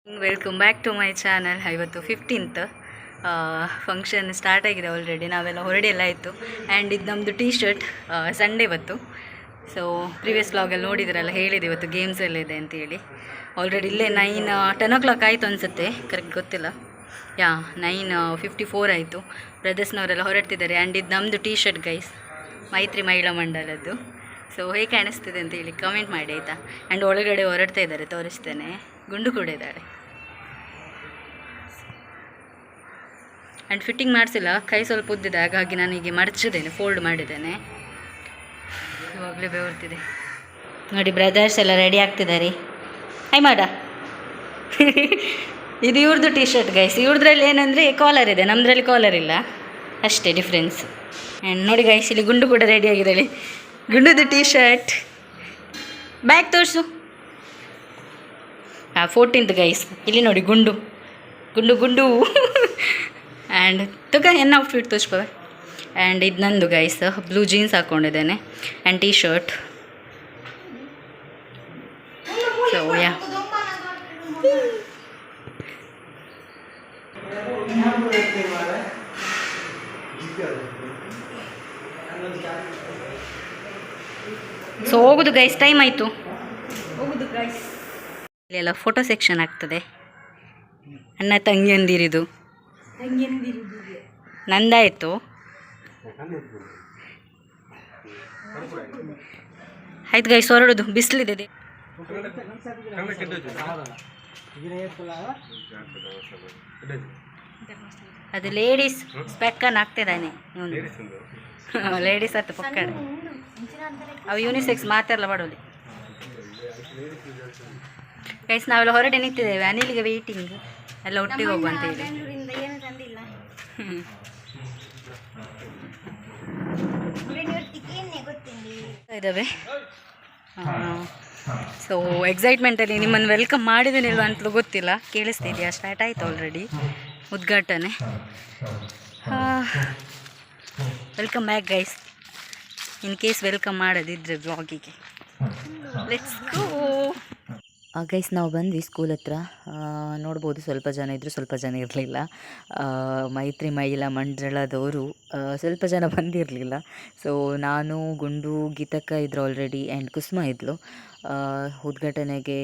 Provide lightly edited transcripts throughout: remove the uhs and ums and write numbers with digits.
Welcome back to my channel. ಇವತ್ತು 15th function start ಆಗಿದೆ already. ನಾವೆಲ್ಲ ಹೊರಡೆಲ್ಲ ಆಯಿತು. ಆ್ಯಂಡ್ ಇದು ನಮ್ಮದು ಟೀ ಶರ್ಟ್. ಸಂಡೇ ಇವತ್ತು. ಸೊ ಪ್ರೀವಿಯಸ್ ವ್ಲಾಗಲ್ಲಿ ನೋಡಿದ್ರಲ್ಲ, ಹೇಳಿದೆ ಇವತ್ತು ಗೇಮ್ಸ್ ಎಲ್ಲ ಇದೆ ಅಂತೇಳಿ. ಆಲ್ರೆಡಿ ಇಲ್ಲೇ 10 o'clock ಆಯಿತು ಅನಿಸುತ್ತೆ, ಕರೆಕ್ಟ್ ಗೊತ್ತಿಲ್ಲ. 9:54 ಆಯಿತು. ಬ್ರದರ್ಸ್ನವರೆಲ್ಲ ಹೊರಡ್ತಿದ್ದಾರೆ. ಆ್ಯಂಡ್ ಇದು ನಮ್ಮದು ಟೀ ಶರ್ಟ್ ಗೈಸ್, ಮೈತ್ರಿ ಮಹಿಳಾ ಮಂಡಲದ್ದು. ಸೊ ಹೇಗೆ ಕಾಣಿಸ್ತಿದೆ ಅಂತ ಹೇಳಿ ಕಮೆಂಟ್ ಮಾಡಿ ಆಯಿತಾ. ಆ್ಯಂಡ್ ಒಳಗಡೆ ಹೊರಡ್ತಾ ಇದ್ದಾರೆ, ತೋರಿಸ್ತೇನೆ. ಗುಂಡು ಕೂಡ ಇದ್ದಾರೆ. ಆ್ಯಂಡ್ ಫಿಟ್ಟಿಂಗ್ ಮಾಡಿಸಿಲ್ಲ, ಕೈ ಸ್ವಲ್ಪ ಉದ್ದಿದೆ, ಹಾಗಾಗಿ ನಾನೀಗ ಮಡಚಿದ್ದೇನೆ, ಫೋಲ್ಡ್ ಮಾಡಿದ್ದೇನೆ. ಇವಾಗಲೇ ಬೆವರ್ತಿದೆ ನೋಡಿ. ಬ್ರದರ್ಸ್ ಎಲ್ಲ ರೆಡಿ ಆಗ್ತಿದ್ದಾರೆ. ಹಾಯ್ ಮಾಡ. ಇದು ಇವ್ರದ್ದು ಟೀ ಶರ್ಟ್ ಗೈಸ್. ಇವ್ರದ್ರಲ್ಲಿ ಏನಂದರೆ ಕಾಲರ್ ಇದೆ, ನಮ್ಮದ್ರಲ್ಲಿ ಕಾಲರ್ ಇಲ್ಲ, ಅಷ್ಟೇ ಡಿಫ್ರೆನ್ಸ್. ಆ್ಯಂಡ್ ನೋಡಿ ಗೈಸ್, ಇಲ್ಲಿ ಗುಂಡು ಕೂಡ ರೆಡಿ ಆಗಿದ್ದಾಳೆ. ಗುಂಡುದು ಟೀ ಶರ್ಟ್. ಬ್ಯಾಗ್ ತೋರಿಸು. 14th guys. ಇಲ್ಲಿ ನೋಡಿ ಗುಂಡು ಗುಂಡು ಗುಂಡು. ಆ್ಯಂಡ್ ತುಗ ಏನು ಔಟ್ಫಿಟ್ ತೋರಿಸ್ಕೋ. ಆ್ಯಂಡ್ ಇದು ನಂದು ಗೈಸ್, ಬ್ಲೂ ಜೀನ್ಸ್ ಹಾಕ್ಕೊಂಡಿದ್ದೇನೆ and T shirt. So yeah, so ಹೋಗುದು ಗೈಸ್, ಟೈಮ್ ಆಯಿತು, ಹೋಗುದು ಗೈಸ್. ಇಲ್ಲೆಲ್ಲ ಫೋಟೋ ಸೆಕ್ಷನ್ ಆಗ್ತದೆ. ಅಣ್ಣ ತಂಗಿಯಂದಿರಿದು ನಂದಾಯಿತು. ಆಯ್ತು ಗೈಸ್, ಹೊರಡೋದು, ಬಿಸಿಲಿದೆ. ಅದು ಲೇಡೀಸ್ ಸ್ಪೆಕ್ಕನ್ನು ಹಾಕ್ತಿದ್ದಾನೆ ಇವನು. ಲೇಡೀಸ್ ಹತ್ತು ಪಕ್ಕಡ ಅವು ಯೂನಿಸೆಕ್ಸ್ ಮಾತಾಡಲ್ಲ ಮಾಡೋದು ಗೈಸ್. ನಾವೆಲ್ಲ ಹೊರಡೆ ನಿಂತಿದ್ದೇವೆ, ಅನಿಲಿಗೆ ವೆಯ್ಟಿಂಗ್, ಎಲ್ಲ ಒಟ್ಟಿಗೆ ಹೋಗುವ ಅಂತ ಹೇಳಿ. ಇದ್ದಾವೆ. ಸೊ ಎಕ್ಸೈಟ್ಮೆಂಟಲ್ಲಿ ನಿಮ್ಮನ್ನು ವೆಲ್ಕಮ್ ಮಾಡಿದ್ದೇನಿಲ್ವ ಅಂತಲೂ ಗೊತ್ತಿಲ್ಲ. ಕೇಳಿಸ್ತಿದೆಯಾ? ಸ್ಟಾರ್ಟ್ ಆಯಿತು ಆಲ್ರೆಡಿ ಉದ್ಘಾಟನೆ. Welcome back guys. In case welcome ಮಾಡೋದಿದ್ರೆ ಬ್ಲಾಗಿಗೆ. Let's go guys. ನಾವು ಬಂದ್ವಿ ಸ್ಕೂಲ್ ಹತ್ರ. ನೋಡ್ಬೋದು, ಸ್ವಲ್ಪ ಜನ ಇದ್ದರು, ಸ್ವಲ್ಪ ಜನ ಇರಲಿಲ್ಲ. ಮೈತ್ರಿ ಮಹಿಳಾ ಮಂಡಳದವರು ಸ್ವಲ್ಪ ಜನ ಬಂದಿರಲಿಲ್ಲ. ಸೊ ನಾನು, ಗುಂಡು, ಗೀತಕ್ಕ ಇದ್ರು ಆಲ್ರೆಡಿ, ಆ್ಯಂಡ್ ಕುಸುಮ ಇದ್ಲು. ಉದ್ಘಾಟನೆಗೆ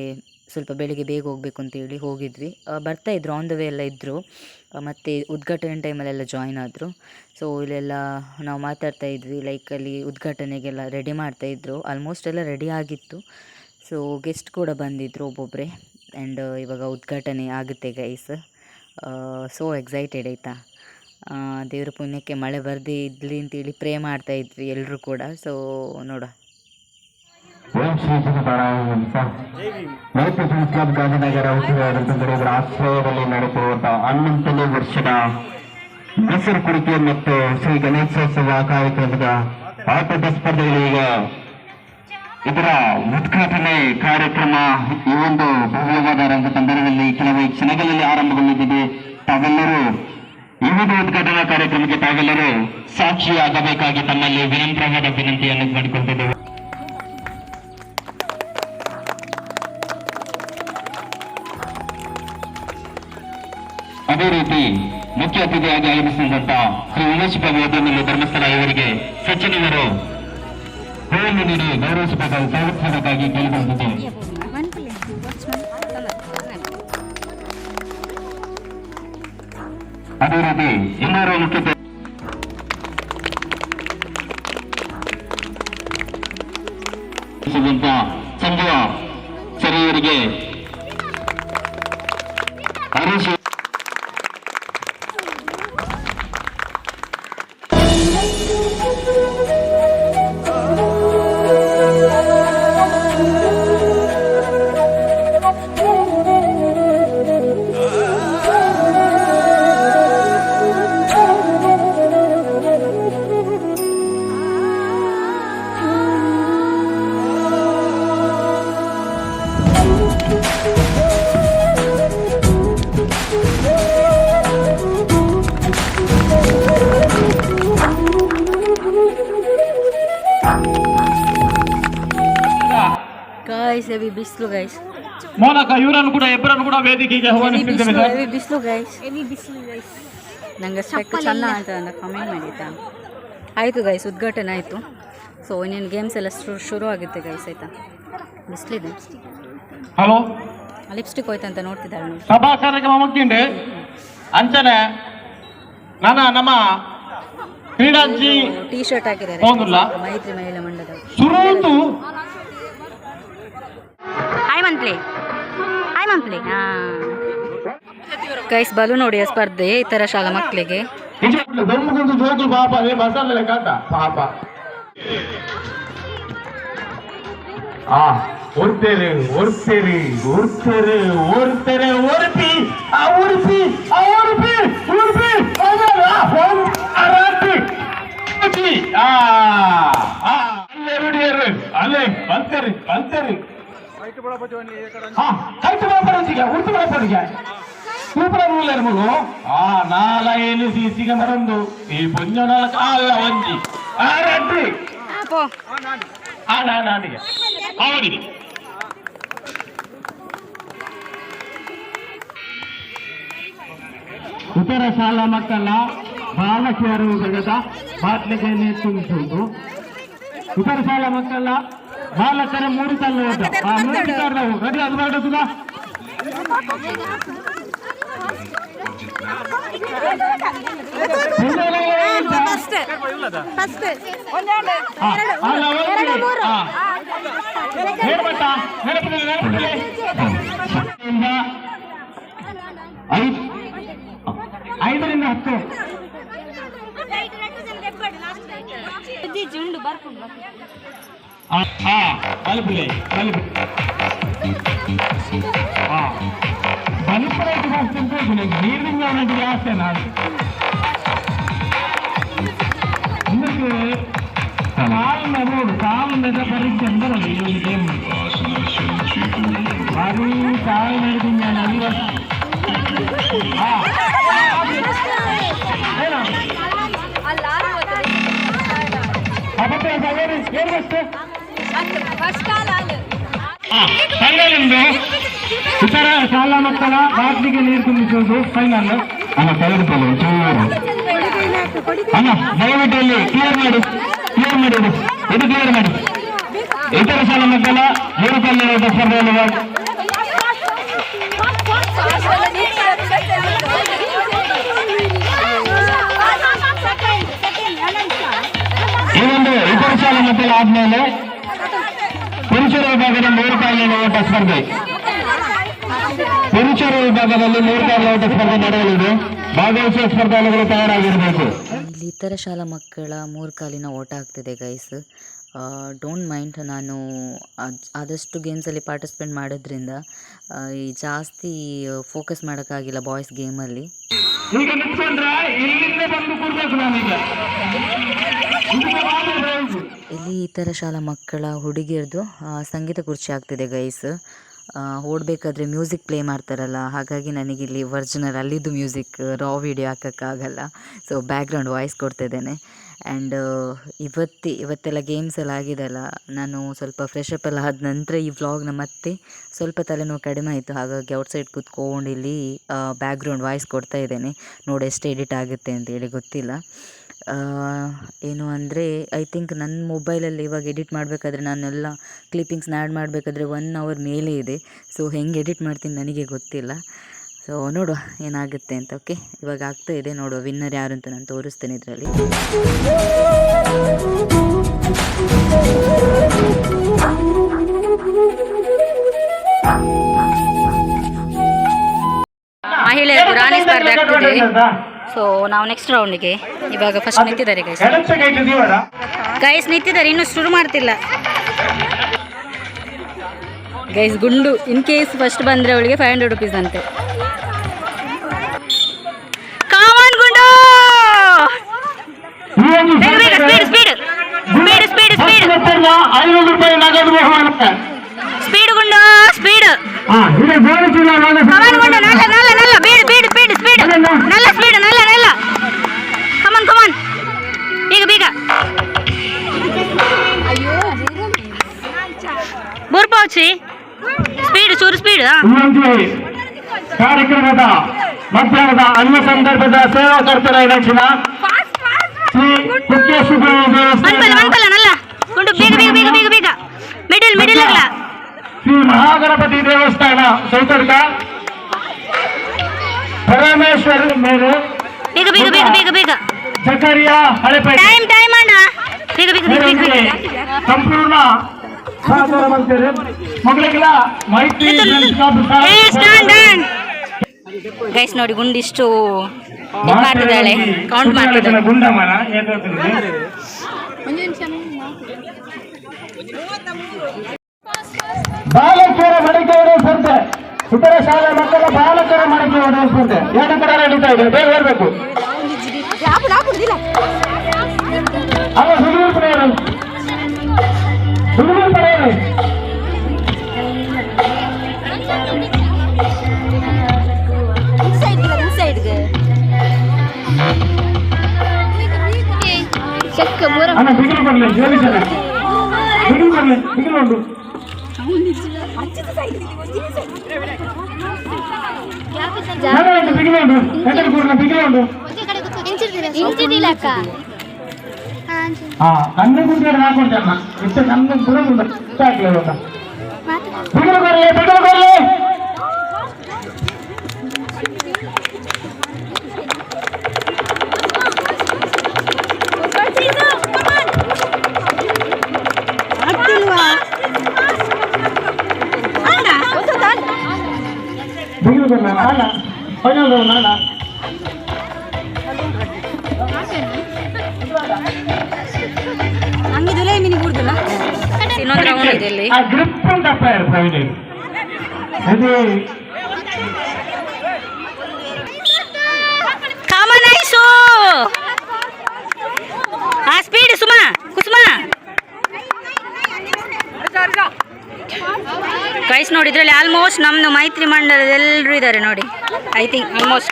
ಸ್ವಲ್ಪ ಬೆಳಿಗ್ಗೆ ಬೇಗ ಹೋಗಬೇಕು ಅಂತೇಳಿ ಹೋಗಿದ್ವಿ. ಬರ್ತಾಯಿದ್ರು, ಆನ್ ದ ವೇ ಎಲ್ಲ ಇದ್ದರು. ಮತ್ತು ಉದ್ಘಾಟನೆ ಟೈಮಲ್ಲೆಲ್ಲ ಜಾಯ್ನ್ ಆದರು. ಸೊ ಇಲ್ಲೆಲ್ಲ ನಾವು ಮಾತಾಡ್ತಾ ಇದ್ವಿ, ಲೈಕ್ ಅಲ್ಲಿ ಉದ್ಘಾಟನೆಗೆಲ್ಲ ರೆಡಿ ಮಾಡ್ತಾಯಿದ್ರು. ಆಲ್ಮೋಸ್ಟ್ ಎಲ್ಲ ರೆಡಿ ಆಗಿತ್ತು. ಸೊ ಗೆಸ್ಟ್ ಕೂಡ ಬಂದಿದ್ದರು ಒಬ್ಬೊಬ್ಬರೇ. ಆ್ಯಂಡ್ ಇವಾಗ ಉದ್ಘಾಟನೆ ಆಗುತ್ತೆ ಗೈಸ್. ಸೋ ಎಕ್ಸೈಟೆಡ್ ಆಯಿತಾ. ದೇವ್ರ ಪುಣ್ಯಕ್ಕೆ ಮಳೆ ಬರದೇ ಇದ್ಲಿ ಅಂತೇಳಿ ಪ್ರೇ ಮಾಡ್ತಾಯಿದ್ವಿ ಎಲ್ಲರೂ ಕೂಡ. ಸೊ ನೋಡ. ಕ್ಲಬ್ ಗಾಂಧಿನಗರ ಉದ್ಯೋಗಗಳ ಆಶ್ರಯದಲ್ಲಿ ನಡೆಸಿರುವಂತಹ 11ನೇ ವರ್ಷದ ಮೈಸೂರು ಕುಡಿಕೆ ಮತ್ತು ಶ್ರೀ ಗಣೇಶೋತ್ಸವ ಕಾರ್ಯಕ್ರಮದ ಆಟದ ಸ್ಪರ್ಧೆಗಳೀಗ ಇದರ ಉದ್ಘಾಟನೆ ಕಾರ್ಯಕ್ರಮ ಈ ಒಂದು ಭವ್ಯವಾದ ರಂಗತಂಡದಲ್ಲಿ ಕೆಲವೇ ಕ್ಷಣಗಳಲ್ಲಿ ಆರಂಭಗೊಂಡಿದೆ. ತಾವೆಲ್ಲರೂ ಈ ಒಂದು ಉದ್ಘಾಟನಾ ಕಾರ್ಯಕ್ರಮಕ್ಕೆ ತಾವೆಲ್ಲರೂ ಸಾಕ್ಷಿಯಾಗಬೇಕಾಗಿ ತಮ್ಮಲ್ಲಿ ವಿನಮ್ರವಾದ ವಿನಂತಿಯನ್ನು ಮಾಡಿಕೊಳ್ತಿದ್ದೇವೆ. ಅದೇ ರೀತಿ ಮುಖ್ಯ ಅತಿಥಿಯಾಗಿ ಆಗಮಿಸಿದಂತ ಶ್ರೀ ಉಮೇಶ್ ಕವಿಯಲ್ಲಿ ಧರ್ಮಸ್ಥಳ ಇವರಿಗೆ ಸಚಿವರು ಹೂವನ್ನು ನೀಡಿ ಗೌರವಿಸಬೇಕಾಗಿ ಕೇಳಿಕೊಂಡಿದೆ. ಅದೇ ರೀತಿ ಇನ್ನೂರು ಮುಖ್ಯ Sanjay ಸರಿಯವರಿಗೆ Harish guys, heavy bislo guys. ಮೂಲಕ ಇವರನ್ನು ಕೂಡ ಇಬ್ಬರನ್ನು ಕೂಡ ವೇದಿಕೆಗೆ ಆಹ್ವಾನಿಸುತ್ತಿದ್ದೇವೆ ಸರ್. ಬಿಸಿಲು ಗೈಸ್, ನಂಗೆ ಸ್ಪೆಕ್ ಚೆಂದ ಅಂತ ಕಮೆಂಟ್ ಮಾಡಿದ್ದ. ಆಯಿತು ಗೈಸ್, ಉದ್ಘಾಟನೆ ಆಯಿತು. ಸೊ ಇನ್ನೇನು ಗೇಮ್ಸ್ ಎಲ್ಲ ಶುರು ಆಗುತ್ತೆ ಗೈಸ್. ಆಯಿತಾ, ಬಿಸಿಲಿದೆ. ಹಲೋ, ಲಿಪ್ಸ್ಟಿಕ್ ಹೋಯ್ತು ಅಂತ ನೋಡ್ತಿದ್ದಾಳೆ ನೋಡಿ. ಸಭಾ ಕಾರ್ಯಕ್ರಮ ಮುಗಿಂಡೆ ಅಂಚನೆ ನಾನು ನಮ್ಮ ಕ್ರೀಡಾಂಜಿ ಟೀ ಶರ್ಟ್ ಹಾಕಿದ್ದಾರೆ ಹೌದಲ್ಲ ಮೈತ್ರಿ ಮಹಿಳಾ ಮಂಡಳ. ಶುರುತು ಹಾಯ್ ಮಂತ್ಲಿ, ಹಾಯ್ ಮಂತ್ಲಿ. ಹಾಂ ಗೈಸ್, ಬಲೂನ್ ಹೊಡೆಯೋ ಸ್ಪರ್ಧೆ ಇತರ ಶಾಲಾ ಮಕ್ಕಳಿಗೆ. ದೊಮ್ಮಗೊಂದು ಜೋಗುಲು ಪಾಪ ಅದೇ ಮಸಾಲೆ ಕಾಟ ಪಾಪ. ಓಡ್ತೇರೆ ಓಡ್ತೇರೆ ಓಡ್ತೇರೆ ಓಡ್ತೇರೆ ಓಡಿಪಿ ಆ ಉಡುಪಿ ಆ ಉಡುಪಿ ಉಡುಪಿ ಅಲ್ಲೇ ರೂಢಿಯರು ಅಲ್ಲೇ ಬಲ್ತೇರಿ ಬಲ್ತೇರಿ ಕೈತು ಬಳಪಡಿಸಿಗೆ ಉಡುಪು ಬಳಪಡಿಗೆ ಸೂಪರ್ ರೂಲರ್ ಮಗು. ನಾಲ ಏನು ಸಿಗ ಮರಂದು ಈ ಪುಂಜ ನಾಲ್ಕ ಅಲ್ಲ ಒಂಜಿ ರಡ್ಡಿ ನಾನಿಗೆ ಅವನಿಗೆ ಇತರ ಶಾಲಾ ಮಕ್ಕಳ ಬಾಲಕಿಯರು ವಿಭಾಗದ ಬಾಟ್ಲಿಗೆ ತುಂಬಿಸುವುದು. ಇತರ ಶಾಲಾ ಮಕ್ಕಳ ಬಾಲಕರ ಮೂರು ತಲ್ಲ ರೆಡಿ ಅದು ಮಾಡುತ್ತದ. ಐದರಿಂದ 10 ಬಲ್ಪುಲೆ ಬಲ್ಪುರೈಟ್ ಬರ್ತಂತ ನೀರಿನ ಅವನಿಗೆ ಆಸೆ ನಾನು ಇದಕ್ಕೆ ಕಾಲಿನ ನೋಡು ಕಾಲಿನ ಪರೀಕ್ಷೆ ಬರೋದು ಈ ಒಂದು ಗೇಮ್ ಭಾರಿ ಕಾಲು ನಡೆದಿದ್ದು ನಾನು ಅದಿವಸ ಫೈನಲ್ ಇತರ ಶಾಲಾ ಮಕ್ಕಳ ಬಾಟ್ಲಿಗೆ ನೀರು ತುಂಬಿಸುವುದು ಫೈನಲ್. ಅಲ್ಲ ತೆಗೆದುಕೊಳ್ಳಿ ಅಲ್ಲ ದಯವಿಟ್ಟು ಅಲ್ಲಿ ಕ್ಲಿಯರ್ ಮಾಡಿ ಇದು ಕ್ಲಿಯರ್ ಮಾಡಿ. ಇತರ ಶಾಲಾ ಮಕ್ಕಳ ಮೂರು ಕಲ್ಲಿನ ಸ್ಪರ್ಧೆಯಲ್ಲಿ ಈ ಒಂದು ಇತರ ಶಾಲಾ ಮಕ್ಕಳ ಆದ್ಮೇಲೆ ಪುರುಷರ ವಿಭಾಗದ 3 ಕಾಲಿನ ಓಟ ಸ್ಪರ್ಧೆ. ಪುರುಷರ ವಿಭಾಗದಲ್ಲಿ 3 ಕಾಲಿನ ಓಟ ಸ್ಪರ್ಧೆ ನಡೆಯಲಿದೆ. ಭಾಗವಹಿಸುವ ಸ್ಪರ್ಧಾಳುಗಳು ತಯಾರಾಗಿರಬೇಕು. ಇಲ್ಲಿ ಇತರ ಶಾಲಾ ಮಕ್ಕಳ 3 ಕಾಲಿನ ಓಟ ಆಗ್ತಿದೆ ಗೈಸ್. ಡೋಂಟ್ ಮೈಂಡ್, ನಾನು ಆದಷ್ಟು ಗೇಮ್ಸಲ್ಲಿ ಪಾರ್ಟಿಸಿಪೇಟ್ ಮಾಡೋದ್ರಿಂದ ಈ ಜಾಸ್ತಿ ಫೋಕಸ್ ಮಾಡೋಕ್ಕಾಗಿಲ್ಲ ಬಾಯ್ಸ್ ಗೇಮಲ್ಲಿ. ಈಗ ನಿಂತ್ಕೊಂಡ್ರೆ ಇಲ್ಲಿಂದ ಬಂದು ಕೊಡ್ಬೇಕು ನಾನೀಗ. ಇಲ್ಲಿ ಇತರ ಶಾಲಾ ಮಕ್ಕಳ ಹುಡುಗಿಯರ್ದು ಸಂಗೀತ ಕುರ್ಚಿ ಆಗ್ತಿದೆ ಗೈಸ್. ಓಡಬೇಕಾದ್ರೆ ಮ್ಯೂಸಿಕ್ ಪ್ಲೇ ಮಾಡ್ತಾರಲ್ಲ, ಹಾಗಾಗಿ ನನಗಿಲ್ಲಿ ಒರಿಜಿನಲ್ ಅಲ್ಲಿದ್ದು ಮ್ಯೂಸಿಕ್ ರಾ ವಿಡಿಯೋ ಹಾಕೋಕ್ಕಾಗಲ್ಲ. ಸೊ ಬ್ಯಾಕ್ಗ್ರೌಂಡ್ ವಾಯ್ಸ್ ಕೊಡ್ತಿದ್ದೇನೆ. ಆ್ಯಂಡ್ ಇವತ್ತೆಲ್ಲ ಗೇಮ್ಸ್ ಎಲ್ಲ ಆಗಿದೆಲ್ಲ, ನಾನು ಸ್ವಲ್ಪ ಫ್ರೆಶ್ ಅಪ್ ಎಲ್ಲ ಆದ ನಂತರ ಈ ವ್ಲಾಗ್ನ ಮತ್ತೆ ಸ್ವಲ್ಪ ತಲೆನೋವು ಕಡಿಮೆ ಆಯಿತು. ಹಾಗಾಗಿ ಔಟ್ಸೈಡ್ ಕೂತ್ಕೊಂಡು ಇಲ್ಲಿ ಬ್ಯಾಕ್ಗ್ರೌಂಡ್ ವಾಯ್ಸ್ ಕೊಡ್ತಾ ಇದ್ದೇನೆ. ನೋಡಿ ಎಷ್ಟು ಎಡಿಟ್ ಆಗುತ್ತೆ ಅಂತೇಳಿ ಗೊತ್ತಿಲ್ಲ. ಏನು ಅಂದರೆ ಐ ಥಿಂಕ್ ನನ್ನ ಮೊಬೈಲಲ್ಲಿ ಇವಾಗ ಎಡಿಟ್ ಮಾಡಬೇಕಾದ್ರೆ ನಾನೆಲ್ಲ ಕ್ಲಿಪ್ಪಿಂಗ್ಸ್ನ ಆ್ಯಡ್ ಮಾಡಬೇಕಾದ್ರೆ 1 ಅವರ್ ಮೇಲೆ ಇದೆ. ಸೊ ಹೆಂಗೆ ಎಡಿಟ್ ಮಾಡ್ತೀನಿ ನನಗೆ ಗೊತ್ತಿಲ್ಲ. ಸೊ ನೋಡುವ ಏನಾಗುತ್ತೆ ಅಂತ. ಓಕೆ, ಇವಾಗ ಆಗ್ತಾ ಇದೆ, ನೋಡುವ ವಿನ್ನರ್ ಯಾರು ಅಂತ ನಾನು ತೋರಿಸ್ತೇನೆ ಇದರಲ್ಲಿ. ಮಹಿಳೆಯರು ರಾಣಿ ಸ್ಪರ್ಧೆ ಆಗ್ತದೆ. ಸೊ ನಾವು ನೆಕ್ಸ್ಟ್ ರೌಂಡಿಗೆ ಇವಾಗ ಫಸ್ಟ್ ನಿಂತಿದ್ದಾರೆ ಗೈಸ್ ನಿಂತಿದ್ದಾರೆ, ಇನ್ನೂ ಶುರು ಮಾಡ್ತಿಲ್ಲ ಗೈಸ್. ಗುಂಡು ಇನ್ ಕೇಸ್ ಫಸ್ಟ್ ಬಂದರೆ ಅವಳಿಗೆ 500 rupees ಅಂತೆ. ಕಾಮನ್ ಗುಂಡು, ಸ್ಪೀಡ್ ಗುಂಡು, ಸ್ಪೀಡ್ ಕಮಾನ್ ಬೇಗ ಬೂರ್ ಪೌಚಿ ಸ್ಪೀಡ್ ಚೂರು ಸ್ಪೀಡ್. ಕಾರ್ಯಕ್ರಮದ ಮಧ್ಯಾಹ್ನದ ಅನ್ನ ಸಂದರ್ಭದ ಸೇವಾಕರ್ತರ ಇಲಾಖೆಯ ಶ್ರೀ ಕುಕ್ಕೇಶ್ವರ ಶ್ರೀ ಮಹಾಗಣಪತಿ ದೇವಸ್ಥಾನ ಸೌತಡ್ಕ ಪರಮೇಶ್ವರ ಮೇಲೆ ಜಕರಿಯಾ ಹಳೆಪೇಟೆ ಸಂಪೂರ್ಣ ಸಹಕಾರ ಮಂತ್ರಿ ಮಗಳಿಗೆಲ್ಲ ಮೈತ್ರಿ ಗೈಸ್ ನೋಡಿ ಗುಂಡಿಷ್ಟು ಮಾಡ್ತಿದ್ದಾಳೆ, ಕೌಂಟ್ ಮಾಡ್ತಿದ್ದಾಳೆ. ಗುಂಡಮ್ಮನ ಬಾಲಕಿಯರ ಮಡಿಕೆ ಹೊಡೆಯುವ ಸ್ಪರ್ಧೆ, ಇತರ ಶಾಲೆ ಮಕ್ಕಳ ಬಾಲಕರ ಮಡಿಕೆ ಹೊಡೆಯುವ ಸ್ಪರ್ಧೆ ಎರಡು ಕಡೆ ನಡೀತಾ ಇದೆ. ಬೇಗ ಬರಬೇಕು. ಅಲ್ಲ ಹುಡುಗರು ಪಡೆಯರು, ಹುಡುಗರು ಪಡೆಯರು. ಅಣ್ಣ ಬಿಗಿಲು ಬರಲಿ, ಜೋಲಿ ಜನ ಬಿಗಿಲು ಬರಲಿ, ಬಿಗಿಲು ಉಂಟು. ಬಿಗಿಲು ಉಂಟು, ಹೆಂಡರು ಕೂಡ ಬಿಗಿಲು ಉಂಟು. ಕಣ್ಣು ಗುಂಡಿಯನ್ನು ಹಾಕೊಂಡಮ್ಮ ಇಷ್ಟು ಕಣ್ಣು ಕೂಡ ಉಂಟು ಇಷ್ಟ ಆಗ್ಲಿಲ್ಲ ಉಂಟ. ಬಿಗಿಲು ಬರಲಿ, ಬಿಗಿಲು ಬರಲಿ. ಬಿಗಿಲು ಬರಲ್ಲ ನಾನ ಫೈನಲ್ ನಾನ ಇನ್ನೊಂದು ರೌಂಡ್ ಇದೆ ಇಲ್ಲಿ. ಆ ಗ್ರಿಪ್ ಉಂಟಪ್ಪ ಇದು ಕಾಮನೈಸು ಆ ಸ್ಪೀಡ್ ಸುಮಾ ಕುಸುಮಾ ಗೈಸ್ ನೋಡಿ, ಇದರಲ್ಲಿ ಆಲ್ಮೋಸ್ಟ್ ನಮ್ದು ಮೈತ್ರಿ ಮಂಡಲದ ಎಲ್ಲರೂ ಇದ್ದಾರೆ ನೋಡಿ. ಐ ಥಿಂಕ್ ಆಲ್ಮೋಸ್ಟ್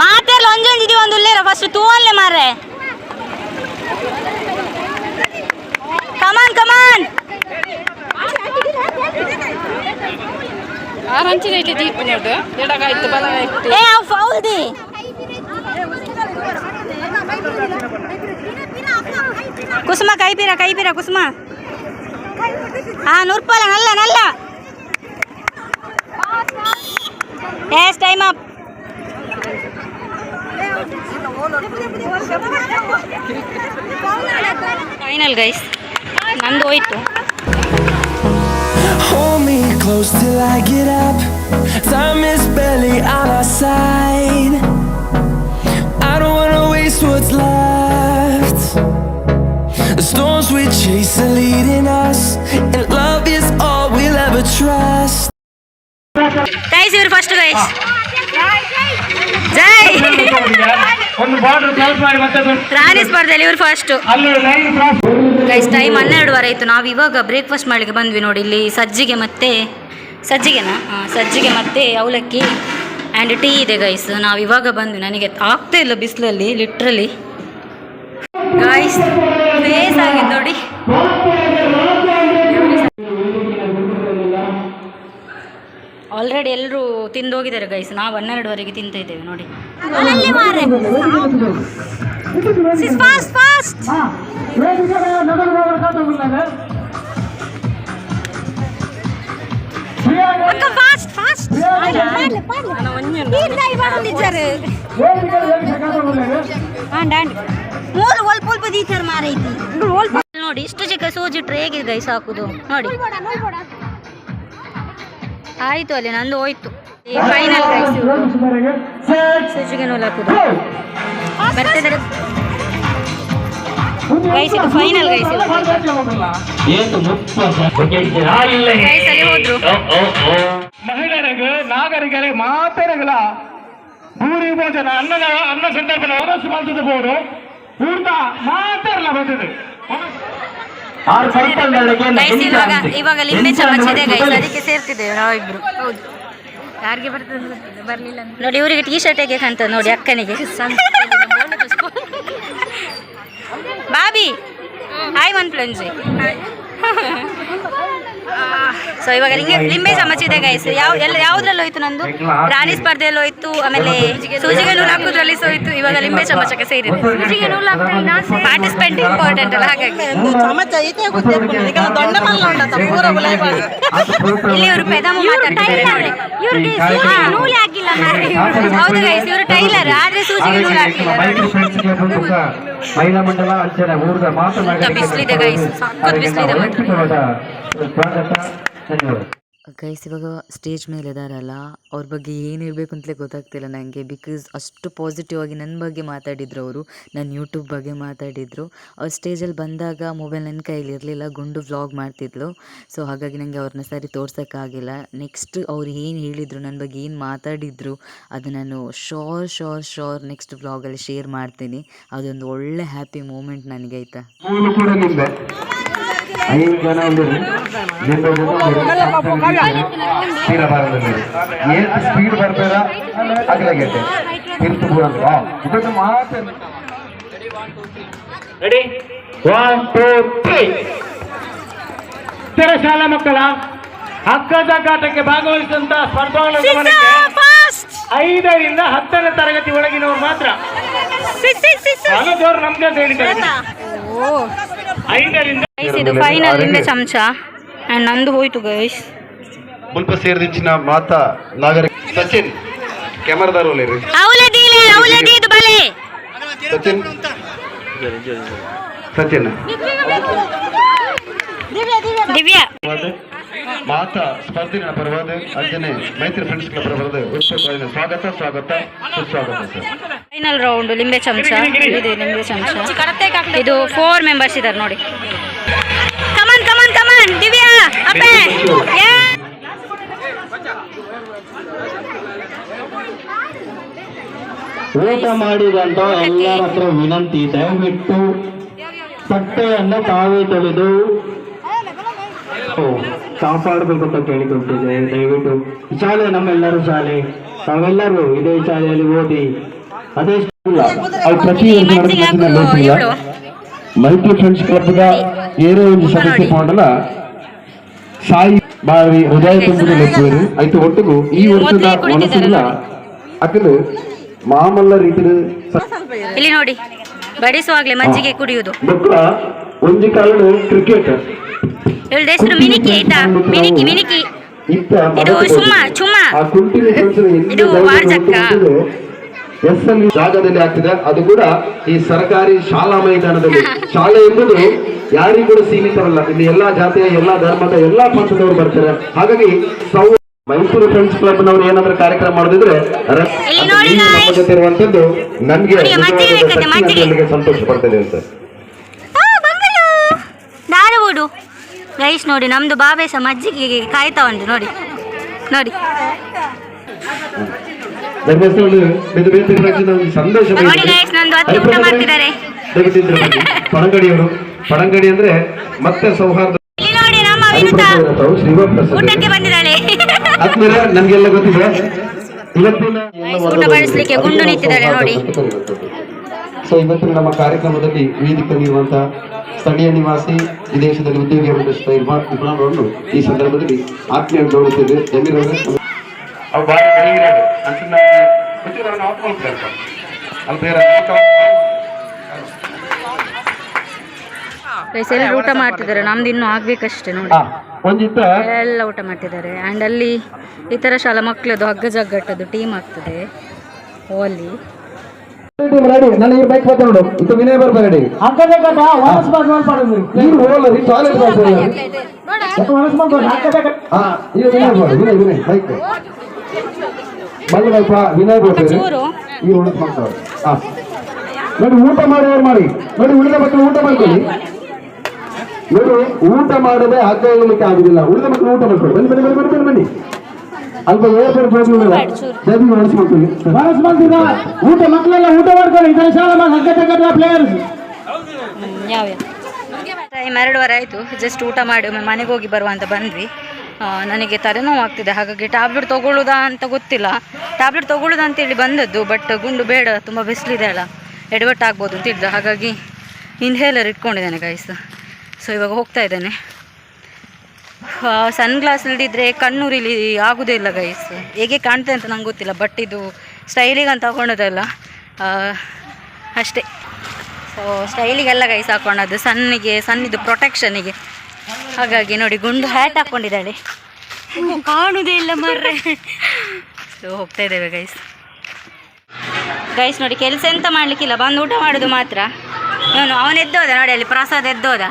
ಮಾತೆಲ್ಲ ಒಂದೊಂದಿದೀವಿ ಒಂದು ಉಲ್ಲೇರ ಫಸ್ಟ್ ತೂವಲ್ಲೇ ಮಾರ್ರೆ. ಕಮಾನ್ ಕಮಾನ್ ಏ ಅವ್ ಫೌಲ್ದಿ ಕುಸುಮ ಕೈಪೀರ ಕುಸುಮ. ನೂರ್ಪಾಲ ನಲ್ಲ ಎಸ್ ಟೈಮ್ ಅಪ್. ಫೈನಲ್ ಗೈಸ್ ನಂದು ಹೋಯ್ತು. Hold me close till I get up. Time is barely on our side. I don't wanna waste what's left. The storms we chase are leading us, and love is all we'll ever trust. Guys ಇವರು first guys ಜೈ ಒಂದು border cross ಮಾಡಿ ಮತ್ತೆ ರಾಣಿ ಸ್ಪರ್ಧೆಯಲ್ಲಿ ಇವರು first ಅಲ್ಲಿ line cross. Guys time 12:15 ಆಯಿತು. ನಾವು ಇವಾಗ ಬ್ರೇಕ್ಫಾಸ್ಟ್ ಮಾಡಲಿಕ್ಕೆ ಬಂದ್ವಿ ನೋಡಿ. ಇಲ್ಲಿ ಸಜ್ಜಿಗೆ ಮತ್ತೆ ಅವಲಕ್ಕಿ ಆ್ಯಂಡ್ ಟೀ ಇದೆ ಗೈಸ್. ನಾವು ಇವಾಗ ಬಂದ್ವಿ. ನನಗೆ ಆಗ್ತಾ ಇಲ್ಲ ಬಿಸಿಲಲ್ಲಿ ಲಿಟ್ರಲಿ ಗೈಸ್ ಫೇಸ್ ಆಗಿದೆ ನೋಡಿ. ಆಲ್ರೆಡಿ ಎಲ್ಲರೂ ತಿಂದು ಹೋಗಿದ್ದಾರೆ ಗೈಸ್. ನಾವು 12ವರೆಗೆ ತಿಂತ ಇದ್ದೇವೆ ನೋಡಿ. ನೋಡಿ ಇಷ್ಟು ಚಿಕ್ಕ ಸೂಜಿಟ್ರೆ ಹೇಗಿದೆ ಗೈಸ್ ಹಾಕುದು ನೋಡಿ. ಆಯ್ತು ಅಲ್ಲಿ ನಂದು ಹೋಯ್ತು. ಫೈನಲ್ ಗೈಸ್ ಸೂಜಿಗೆ ನೂಲು ಹಾಕುದು ಬರ್ತಿದ್ದಾರೆ ಗೈಸ್. ಇದು ಫೈನಲ್ ಗೈಸ್. ಗೈಸ್ ಅಲ್ಲಿ ಹೋದ್ರು. ಮಹಿಳೆಯರಿಗೆ ನಾಗರಿಕರಿಗೆ ಮಾತೆರಗಳ ಭೂರಿ ಭೋಜನ ಅನ್ನ ಸಂದರ್ಭ ಬೋದು ಊಟ ಮಾತೆರಲ್ಲ ಬರ್ತದೆ. ಗೈಸ್ ಇವಾಗ ಲಿಂಬೆ ಚಮಚ ಇದೆ ಗೈಸ್, ಅದಕ್ಕೆ ಸೇರ್ತಿದ್ದೇವೆ ನಾವಿಬ್ರು. ಹೌದು, ಯಾರಿಗೆ ಬರ್ತದೆ ಬರ್ಲಿಲ್ಲ ನೋಡಿ. ಇವರಿಗೆ ಟೀ ಶರ್ಟ್ ಹೇಗೆ ಕಾಣ್ತದೆ ನೋಡಿ ಅಕ್ಕನಿಗೆ. ಬಾಬಿ ಹಾಯ್ ಒನ್ ಪ್ಲಂಜಿ ಸೊ ಇವಾಗ ಲಿಂಬೆ ಚಮಚ ಇದೆ ಗೈಸ್. ಯಾವ್ದ್ರಲ್ಲಿ ಹೋಯ್ತು ನಂದು? ರಾಣಿ ಸ್ಪರ್ಧೆಯಲ್ಲಿ ಹೋಯ್ತು, ಆಮೇಲೆ ಸೂಜಿಗೆ ನೂಲು ಹಾಕೋದ್ರಲ್ಲಿ ಹೋಯ್ತು, ಇವಾಗ ಲಿಂಬೆ ಚಮಚಕ್ಕೆ ಸೇರಿದೆ. ಪಾರ್ಟಿಸಿಪೆಂಟ್ ಇಂಪಾರ್ಟೆಂಟ್ ಅಲ್ಲ, ಹಾಗಾಗಿ ಇಲ್ಲಿ ಇವರು ಪೆದಮು ಮಾತಾಡ್ತಿದ್ದಾರೆ ನೋಡಿ. ಹೌದು ಗೈಸ್, ಇವರು ಟೈಲರ್ ಆದ್ರೆ ಸೂಜಿಗೆ ನೂಲು ಹಾಕಿಲ್ಲ. ಮಹಿಳಾ ಮಂಡಲ ಅಂಚನೆ ಊರದ ಮಾತ್ರ ಬಿಸಿಲಿದೆ ಗೈಸ್, ಸಖತ್ ಬಿಸಿಲಿದೆ ಮಾತ್ರ. ಗೈಸ್ ಇವಾಗ ಸ್ಟೇಜ್ ಮೇಲೆ ಇದ್ದಾರಲ್ಲ, ಅವ್ರ ಬಗ್ಗೆ ಏನಿರಬೇಕು ಅಂತಲೇ ಗೊತ್ತಾಗ್ತಿಲ್ಲ ನನಗೆ. ಬಿಕಾಸ್ ಅಷ್ಟು ಪಾಸಿಟಿವ್ ಆಗಿ ನನ್ನ ಬಗ್ಗೆ ಮಾತಾಡಿದ್ರು ಅವರು, ನನ್ನ ಯೂಟ್ಯೂಬ್ ಬಗ್ಗೆ ಮಾತಾಡಿದರು. ಅವ್ರು ಸ್ಟೇಜಲ್ಲಿ ಬಂದಾಗ ಮೊಬೈಲ್ ನನ್ನ ಕೈಲಿ ಇರಲಿಲ್ಲ, ಗುಂಡು ವ್ಲಾಗ್ ಮಾಡ್ತಿದ್ಲು. ಸೊ ಹಾಗಾಗಿ ನನಗೆ ಅವ್ರನ್ನ ಸರಿ ತೋರ್ಸೋಕ್ಕಾಗಿಲ್ಲ. ನೆಕ್ಸ್ಟ್ ಅವ್ರು ಏನು ಹೇಳಿದರು, ನನ್ನ ಬಗ್ಗೆ ಏನು ಮಾತಾಡಿದರು, ಅದು ನಾನು ಶೋರ್ ನೆಕ್ಸ್ಟ್ ವ್ಲಾಗಲ್ಲಿ ಶೇರ್ ಮಾಡ್ತೀನಿ. ಅದೊಂದು ಒಳ್ಳೆ ಹ್ಯಾಪಿ ಮೂಮೆಂಟ್ ನನಗೆ, ಆಯಿತಾ. 5 ಜನ ಏನು ಸ್ಪೀಡ್ ಬರ್ಬೇಡ ಆಗ್ಲಾಗೈತೆ ತಿರ್ತು ಇದನ್ನು ಮಾತ್ರ ರೆಡಿ 1 2 3. ಇತರ ಶಾಲಾ ಮಕ್ಕಳ ಹಗ್ಗಜಗ್ಗಾಟಕ್ಕೆ ಭಾಗವಹಿಸಿದಂತ ಸ್ಪರ್ಧಾಗಳ ಗಮನಕ್ಕೆ 5ರಿಂದ 10ನೇ ತರಗತಿ ಒಳಗಿನವರು ಮಾತ್ರ. ಜೋರು ನಮ್ಗೆ ಅಂತ ಹೇಳಿದ್ದಾರೆ. 5ರಿಂದ ಇದು ಫೈನಲ್ ಲಿಂಬೆ ಚಮಚ ಅಂಡ್ ನಂದು ಹೋಯ್ತು ಗೈಸ್. ಮುಲ್ಪ ಸೇರಿದಿಚ್ಚಿನ ಮಾತಾ ನಾಗರಿಕ ಸಚಿನ್ ಕ್ಯಾಮರಾದಾರ ಒಳ್ಳೆರಿ ಸಚಿನ್ ಸಚಿನ್ ದಿವ್ಯಾ ಮಾತಾ ಸ್ಪರ್ಧಿಗಳ ಪರವಾದ ಅಂಜನೆ ಮೈತ್ರಿ ಫ್ರೆಂಡ್ಸ್ ಕ್ಲಬ್ ಪರವಾದ ಉತ್ಸವ ಸ್ವಾಗತ ಸುಸ್ವಾಗತ ಸರ್. ಫೈನಲ್ ರೌಂಡ್ ಲಿಂಬೆ ಚಮಚ ಇದೆ. ಲಿಂಬೆ ಚಮಚ ಇದು 4 ಮೆಂಬರ್ಸ್ ಇದ್ದಾರೆ ನೋಡಿ. ಕಮಾನ್ ದಿವ್ಯಾ ಅಪ್ಪೆ ಊಟ ಮಾಡಿದಂತ ಎಲ್ಲರ ಹತ್ರ ವಿನಂತಿ, ದಯವಿಟ್ಟು ಬಟ್ಟೆಯನ್ನು ತಾವೇ ತೊಳೆದು ಕಾಪಾಡಬೇಕು ಅಂತ ಕೇಳಿಕೊಳ್ತಿದ್ದೆ. ದಯವಿಟ್ಟು ಶಾಲೆ ನಮ್ಮೆಲ್ಲರೂ ಶಾಲೆ, ತಾವೆಲ್ಲರೂ ಇದೇ ಶಾಲೆಯಲ್ಲಿ ಓದಿ ಅದೇ ಅದು ಪ್ರತಿ ಮೈತ್ರಿ ಫ್ರೆಂಡ್ಸ್ ಕ್ಲಬ್ದ ಏರೋ ಒಂದು ಸದಸ್ಯ ಮಾಡಲ ಸಾಯಿ ಬಾರಿ ಹೃದಯ ತುಂಬಿದ ಆಯ್ತು. ಒಟ್ಟಿಗೂ ಈ ವರ್ಷದ ಮನಸ್ಸಿನ ಅಕಲು ಮಾಮಲ್ಲ ರೀತಿ ಇಲ್ಲಿ ನೋಡಿ, ಬಡಿಸುವಾಗ್ಲೇ ಮಜ್ಜಿಗೆ ಕುಡಿಯುವುದು. ಮಕ್ಕಳ ಒಂದು ಕಾಲದ ಕ್ರಿಕೆಟ್ ಇವಳ ಹೆಸರು ಮಿನಿಕಿ ಆಯ್ತಾ, ಮಿನಿಕಿ. ಇದು ಚುಮ್ಮ, ಇದು ವಾರ್ಜಕ್ಕ. ಎಸ್ಎಲ್ ಜಾಗದಲ್ಲಿ ಆಗ್ತಿದೆ, ಅದು ಕೂಡ ಈ ಸರ್ಕಾರಿ ಶಾಲಾ ಮೈದಾನದಲ್ಲಿ. ಶಾಲೆ ಎಂಬುದು ಯಾರಿಗೂ ಕೂಡ ಸೀಮಿತವಲ್ಲ, ಇಲ್ಲಿ ಎಲ್ಲಾ ಜಾತಿಯ, ಎಲ್ಲಾ ಧರ್ಮದ, ಎಲ್ಲಾ ಪಂಥದವರು ಬರ್ತಾರೆ. ಹಾಗಾಗಿ ಮೈಸೂರು ಫ್ರೆಂಡ್ಸ್ ಕ್ಲಬ್ ನವರು ಏನಾದ್ರೂ ಕಾರ್ಯಕ್ರಮ ಮಾಡಿದ್ರೆ ಜೊತೆ ಇರುವಂತದ್ದು ನನ್ಗೆ ಸಂತೋಷ ಪಡ್ತದೆ ಅಂತ. ಧಾರವಾಡು ಗೈಸ್ ನೋಡಿ, ನಮ್ದು ಬಾಬೇಸ ಮಜ್ಜಿಗೆ ಕಾಯ್ತಾ ಉಂಟು ನೋಡಿ. ಸಂದೇಶ ಪಣಂಗಡಿಯವರು, ಪಣಂಗಡಿ ಅಂದ್ರೆ ಮತ್ತೆ ಸೌಹಾರ್ದ. ಊಟಕ್ಕೆ ಬಂದಿದ್ದಾಳೆ, ನಮ್ಗೆಲ್ಲ ಗೊತ್ತಿದೆ. ಇವತ್ತಿನ ಊಟ ಬಡಿಸ್ಲಿಕ್ಕೆ ಗುಂಡು ನಿಂತಿದ್ದಾಳೆ ನೋಡಿ. ಸೊ ಇವತ್ತಿನ ನಮ್ಮ ಕಾರ್ಯಕ್ರಮದಲ್ಲಿ ವೇದಿಕೆಯಲ್ಲಿರುವಂತಹ ಸ್ಥಳೀಯ ನಿವಾಸಿ, ವಿದೇಶದಲ್ಲಿ ಉದ್ಯೋಗ ಹೊಂದಿಸ್ತಾ ಇರುವ ವಿದ್ವಾಂಸರನ್ನು ಈ ಸಂದರ್ಭದಲ್ಲಿ ಆತ್ಮೀಯ ಗೌರವಿಸಿದೆ. ಊಟ ಮಾಡ್ತಿದ್ದಾರೆ, ನಮ್ದು ಇನ್ನೂ ಆಗ್ಬೇಕಷ್ಟೇ ನೋಡಿ. ಎಲ್ಲ ಊಟ ಮಾಡ್ತಿದ್ದಾರೆ. ಅಂಡ್ ಅಲ್ಲಿ ಇತರ ಶಾಲಾ ಮಕ್ಕಳದು ಹಗ್ಗ ಜಗ್ಗಟ್ಟದು ಟೀಮ್ ಆಗ್ತದೆ ಅಲ್ಲಿ. ನನಗೆ ಬೈಕ್ ನೋಡು, ಇದು ವಿನಯ್ ಬರ್ಬೇಡಿ. ವಿನಯ್ ಬರ್ಬೇಡಿ. ನೋಡಿ ಊಟ ಮಾಡುವವರು ಮಾಡಿ ನೋಡಿ, ಉಳಿದ ಮಕ್ಕಳು ಊಟ ಮಾಡ್ಕೊಳ್ಳಿ ನೋಡಿ. ಊಟ ಮಾಡದೆ ಹಗ್ಗ ಹೇಳಲಿಕ್ಕೆ ಆಗುದಿಲ್ಲ, ಉಳಿದ ಮಕ್ಕಳು ಊಟ ಮಾಡ್ಕೊಳ್ಳಿ. ಬನ್ನಿ ಬನ್ನಿ ಅಲ್ಪ ಊಟ ಮಕ್ಕಳೆಲ್ಲ ಊಟ ಮಾಡ್ಕೊಳ್ಳಿ. ಪ್ಲೇಯರ್ಸ್ ಟೈಮ್ 2:30 ಆಯಿತು. ಜಸ್ಟ್ ಊಟ ಮಾಡಿ ಮನೆಗೆ ಹೋಗಿ ಬರುವ ಅಂತ ಬಂದ್ವಿ. ನನಗೆ ತಲೆನೋವು ಆಗ್ತಿದೆ, ಹಾಗಾಗಿ ಟ್ಯಾಬ್ಲೆಟ್ ತೊಗೊಳ್ಳೋದಾ ಅಂತ ಗೊತ್ತಿಲ್ಲ. ಟ್ಯಾಬ್ಲೆಟ್ ತೊಗೊಳ್ಳೋದಾ ಅಂತೇಳಿ ಬಂದದ್ದು, ಬಟ್ ಗುಂಡು ಬೇಡ, ತುಂಬ ಬಿಸಿಲಿದೆ ಅಲ್ಲ, ಎಡವಟ್ಟಾಗ್ಬೋದು ಅಂತ ಹೇಳಿದ್ರು. ಹಾಗಾಗಿ ಇನ್ಹೇಲರ್ ಇಟ್ಕೊಂಡಿದ್ದೇನೆ ಗೈಸ್. ಸೊ ಇವಾಗ ಹೋಗ್ತಾ ಇದ್ದೇನೆ. ಸನ್ ಗ್ಲಾಸ್ ಇಲ್ದಿದ್ರೆ ಕಣ್ಣೂರಿಲಿ ಆಗೋದೇ ಇಲ್ಲ ಗೈಸ್. ಹೇಗೆ ಕಾಣ್ತದೆ ಅಂತ ನಂಗೆ ಗೊತ್ತಿಲ್ಲ, ಬಟ್ ಇದು ಸ್ಟೈಲಿಗೆ ಅಂತ ಹಾಕೊಂಡದಲ್ಲ ಅಷ್ಟೇ. ಸೊ ಸ್ಟೈಲಿಗೆಲ್ಲ ಗೈಸ್ ಹಾಕೊಂಡದ್ದು, ಸನ್ನಿದು ಪ್ರೊಟೆಕ್ಷನಿಗೆ. ಹಾಗಾಗಿ ನೋಡಿ ಗುಂಡು ಹ್ಯಾಟ್ ಹಾಕ್ಕೊಂಡಿದ್ದಾಳೆ, ಕಾಣುವುದೇ ಇಲ್ಲ ಮರ್ರೆ. ಸೊ ಹೋಗ್ತಾ ಇದ್ದೇವೆ ಗೈಸ್ ನೋಡಿ, ಕೆಲಸ ಎಂತ ಮಾಡಲಿಕ್ಕಿಲ್ಲ, ಬಂದು ಊಟ ಮಾಡೋದು ಮಾತ್ರ. ಅವನು ಎದ್ದೋದ ನೋಡಿ, ಅಲ್ಲಿ ಪ್ರಸಾದ ಎದ್ದೋದ,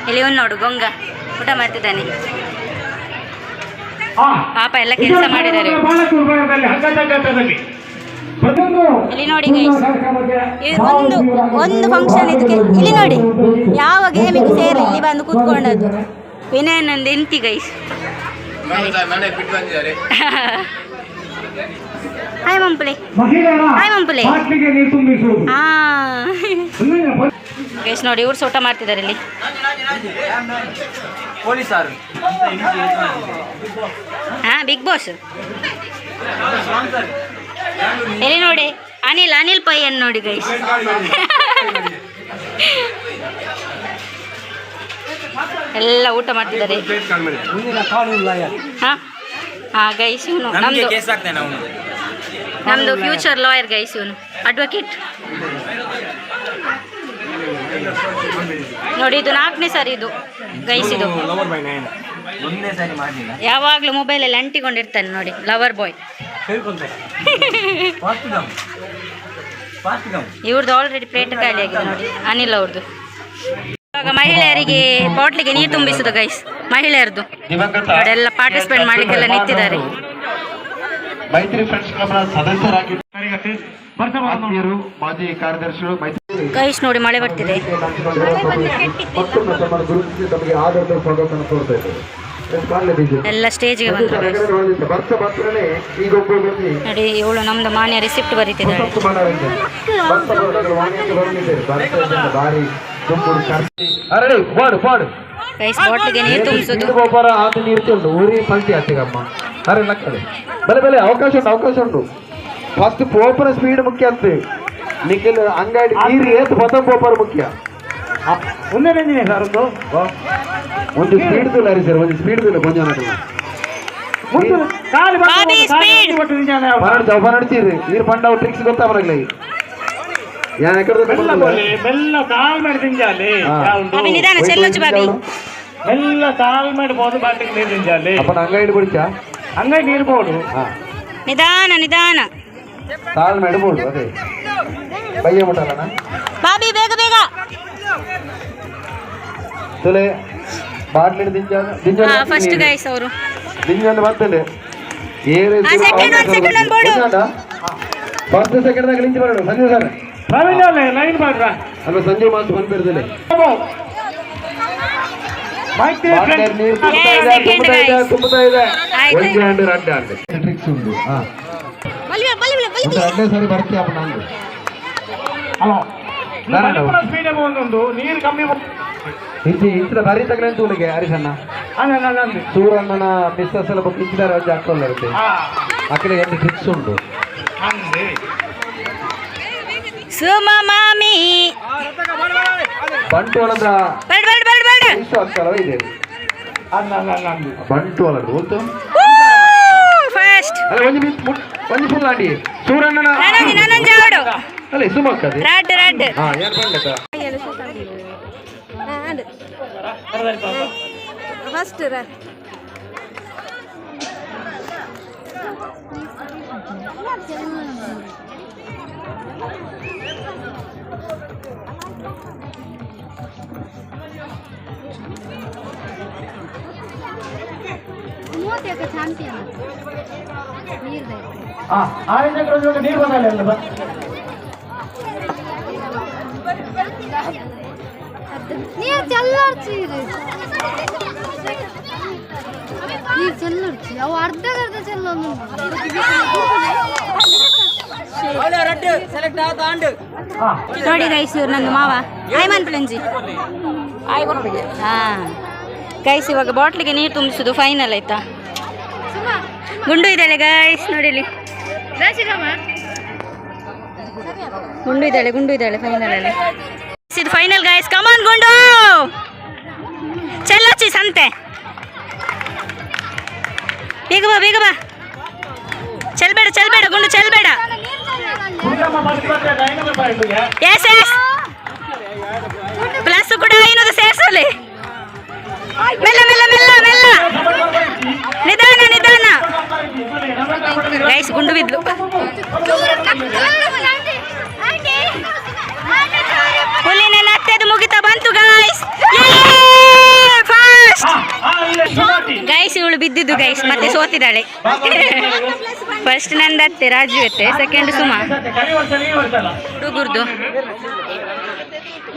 ಇಲ್ಲಿ ಇವನು ನೋಡು ಗಂಗ ಊಟ ಮಾಡ್ತಿದ್ದಾನೆ. ಪಾಪ ಎಲ್ಲ ಕೆಲಸ ಮಾಡಿದ್ದಾರೆ ಇಲ್ಲಿ ನೋಡಿ ಗೈಸ್. ಒಂದು ಫಂಕ್ಷನ್ ಇದಕ್ಕೆ ಇಲ್ಲಿ ನೋಡಿ, ಯಾವ ಗೇಮಿಗೆ ಸೇರಿ ಇಲ್ಲಿ ಬಂದು ಕೂತ್ಕೊಂಡದ್ದು ವಿನಯನಂದು ಎಂತಿ ಗೈಸ್. ಹಾಯ್ ಮಂಪುಲೆ, ಹಾಯ್ ಮಂಪುಲೆ. ಗೈಸ್ ನೋಡಿ, ಇವ್ರು ಸೋಟ ಮಾಡ್ತಿದ್ದಾರೆ ಇಲ್ಲಿ. ಬಿಗ್ ಬಾಸ್ ಎಲ್ಲಿ ನೋಡಿ, ಅನಿಲ್ ಪೈಯನ್ ನೋಡಿ ಗೈಸ್. ಎಲ್ಲ ಊಟ ಮಾಡ್ತಿದ್ದಾರೆ. ಹಾಂ ಗೈಸ್, ಇವನು ನಮ್ಮದು ಫ್ಯೂಚರ್ ಲಾಯರ್ ಗೈಸ್, ಇವನು ಅಡ್ವೊಕೇಟ್ ನೋಡಿ. ಇದು 4ನೇ ಸಾರಿ ಇದು ಗೈಸ್. ಇದು ಯಾವಾಗಲೂ ಮೊಬೈಲಲ್ಲಿ ಅಂಟಿಕೊಂಡಿರ್ತಾನೆ ನೋಡಿ, ಲವರ್ ಬಾಯ್. ಇವ್ರದ್ದು ಆಲ್ರೆಡಿ ಪ್ಲೇಟ್ ಖಾಲಿ ಆಗಿದೆ ನೋಡಿ, ಅನಿಲ್ ಅವ್ರದ್ದು. ಇವಾಗ ಮಹಿಳೆಯರಿಗೆ ಬಾಟ್ಲಿಗೆ ನೀರು ತುಂಬಿಸುದು ಗೈಸ್, ಮಹಿಳೆಯರದ್ದು ನೋಡಿ. ಎಲ್ಲ ಪಾರ್ಟಿಸಿಪೇಟ್ ಮಾಡ್ಲಿಕ್ಕೆಲ್ಲ ನಿಂತಿದ್ದಾರೆ. ಮೈತ್ರಿ ಫ್ರೆಂಡ್ಸ್ ಕ್ಲಬ್ನ ಸದಸ್ಯರಾಗಿ ಮಾಜಿ ಕಾರ್ಯದರ್ಶಿಗಳು ಗೈಸ್ ನೋಡಿ, ಮಳೆ ಬರ್ತಿದೆ. ತಮಗೆ ಆಧಾರದ ಸ್ವಾಗತ ತೋರ್ತಾ ಇದ್ದಾರೆ. ಎಲ್ಲ ಸ್ಟೇಜ್ಗೆ ಬಂದರು ನೋಡಿ. ಇವಳು ನಮ್ದು ಮಾನ್ಯ ರಿಸಿಪ್ಟ್ ಬರೀತಿದ್ದಾಳೆ. ಗೈಸ್ ಬಾಟ್ಲಿಗೆ ನೀರು ತುಂಬಿಸೋದು. ಊರಿ ಪಲ್ಟಿ ಆಗ್ತೀಗಮ್ಮ. ಅರೆ ಲಕ್ಕಡೆ ಬೆಲೆ ಅವಕಾಶ ಉಂಟು. ಫಸ್ಟ್ ಪೋಪರ್ ಸ್ಪೀಡ್ ಮುಖ್ಯ ಆಗ್ತದೆ. ನಿಖಿಲ್ ಅಂಗಡಿ ನೀರು ಏತ್ ಪ್ರಥಮ ಪೋಪರ್ ಮುಖ್ಯ. ಒಂದು ಸ್ಪೀಡ್ ತುಲಾರಿ ಸರ್, ಒಂದು ಸ್ಪೀಡ್ ತುಲ ಕೊಂಚ ಪರಡ್ತೀರಿ ನೀರು ಪಂಡ ಟ್ರಿಕ್ಸ್ ಗೊತ್ತಾ ಬರಲ್ಲ. ಅಪ್ಪನ ಅಂಗಡಿ ಬಿಡಿಚ ಅಂಗಡಿ ನೀರು ಬೋಡು ನಿಧಾನ ತಾಳ್ಮೆ ಇಡ್ಬೋದು. ಅದೇ ಬಯ್ಯ ಬಿಟ್ಟಲ್ಲ ಬಾಬಿ, ಬೇಗ ಬೇಗ ತುಲೆ ಬಾಟ್ಲಿ ಫಸ್ಟ್ ಗೈಸ್ ಅವರು ದಿಂಜೊಂದು ಬರ್ತದೆ. ಫಸ್ಟ್ ಸೆಕೆಂಡ್ದಾಗ ನಿಂತು ಬರೋಣ. ಸಂಜೀವ್ ಸರ್ ಲೈನ್ ಮಾಡ್ರ ಅಲ್ವಾ, ಸಂಜೀವ್ ಮಾತು ಬಂದ್ಬಿಡ್ತದೆ. ತುಂಬುತ್ತಾ ಇದೆ. ಒಂದು ಹಂಡು ಟ್ರಿಕ್ಸ್ ಉಂಟು. ಎರಡನೇ ಸಾರಿ ಬರ್ತೀಯ ನಾನು ನೀರು ಕಮ್ಮಿ ಇಂಚಿನ ಬರೀ ತಗಲೆ ತೂಲಿಗೆ ಹರಿಸಣ್ಣ ಸೂರಣ್ಣನ ಮಿಸ್ಸಸ್ ಎಲ್ಲ ಬುಕ್ ಇಂಚಿದಾರೆ ಅಜ್ಜಿ ಹಾಕೊಳ್ಳ ಇರುತ್ತೆ. ಆ ಕಡೆ ಎರಡು ಟ್ರಿಕ್ಸ್ ಉಂಟು. ಸುಮಾಮಿ ಬಂಟು ಅಲ್ಲದ ಆಗ್ತಾರ ಇದೆ. ಬಂಟು ಅಲ್ಲ ಗೊತ್ತು ಫಸ್ಟ್ ಅಲ್ಲ ಒಂದು ಫುಲ್ ಆಡಿ ಸೂರಣ್ಣನ ಅಲ್ಲ ಸುಮಕ್ಕದೆ ರೆಡ್ ಹಾ ಯಾರು ಬಂಡತ ಫಸ್ಟ್ ನೀರು ಬಂದಲ್ಲ ನೀರು ಚೆಲ್ಲಡ್ಚಿ ಅವು ಅರ್ಧ ಚೆಲ್ಲೋದು ನೋಡಿ ಗೈಸ್, ಇವ್ರು ನಂದು ಮಾವ ಆಯ್ಮನ್ ಪ್ಲಂಜಿ. ಹಾಂ ಗೈಸ್, ಇವಾಗ ಬಾಟ್ಲಿಗೆ ನೀರು ತುಂಬಿಸೋದು ಫೈನಲ್ ಆಯ್ತಾ. ಗುಂಡು ಇದ್ದಾಳೆ ಗೈಸ್ ನೋಡಿಲಿ, ಗುಂಡು ಇದ್ದಾಳೆ ಫೈನಲ್ ಅಲ್ಲಿ. ಇದು ಫೈನಲ್ ಗೈಸ್, ಕಮಾನ್ ಗುಂಡು ಚೆಲ್ಲಚ್ಚಿ ಸಂತೆ. ಬೇಗ ಬಾ ಬೇಗ ಬಾ. ಚೆಲ್ಬೇಡ ಚೆಲ್ಬೇಡ ಗುಂಡು ಚೆಲ್ಬೇಡ. ಹುಡುಗಮ್ಮ ಬರ್ತಿರುತ್ತೆ 500 ರೂಪಾಯಿ ಇಟ್ಟಿಗೆ. ಎಸ್ ಎಸ್ ಪ್ಲಸ್ ಕೂಡ 500 ಸೇರ್ಸಲಿ. ಮೆಲ್ಲ ಮೆಲ್ಲ ಮೆಲ್ಲ ಮೆಲ್ಲ ನಿಧಾನ ನಿಧಾನ. ಗೈಸ್ ಗುಂಡು ಬಿದ್ಲು. ಹುಲ್ಲಿನ ನತ್ತೆದು ಮುಗಿತಾ ಬಂತು ಗೈಸ್. ಫಾಸ್ಟ್ ಗೈಸ್ ಇವಳು ಬಿದ್ದಿದ್ದು ಗೈಸ್ ಮತ್ತೆ ಸೋತಿದ್ದಾಳೆ. ಫಸ್ಟ್ ನಂದತ್ತೆ ರಾಜು ಅತ್ತೆ, ಸೆಕೆಂಡ್ ಸುಮಾ. ಹುಡುಗರ್ದು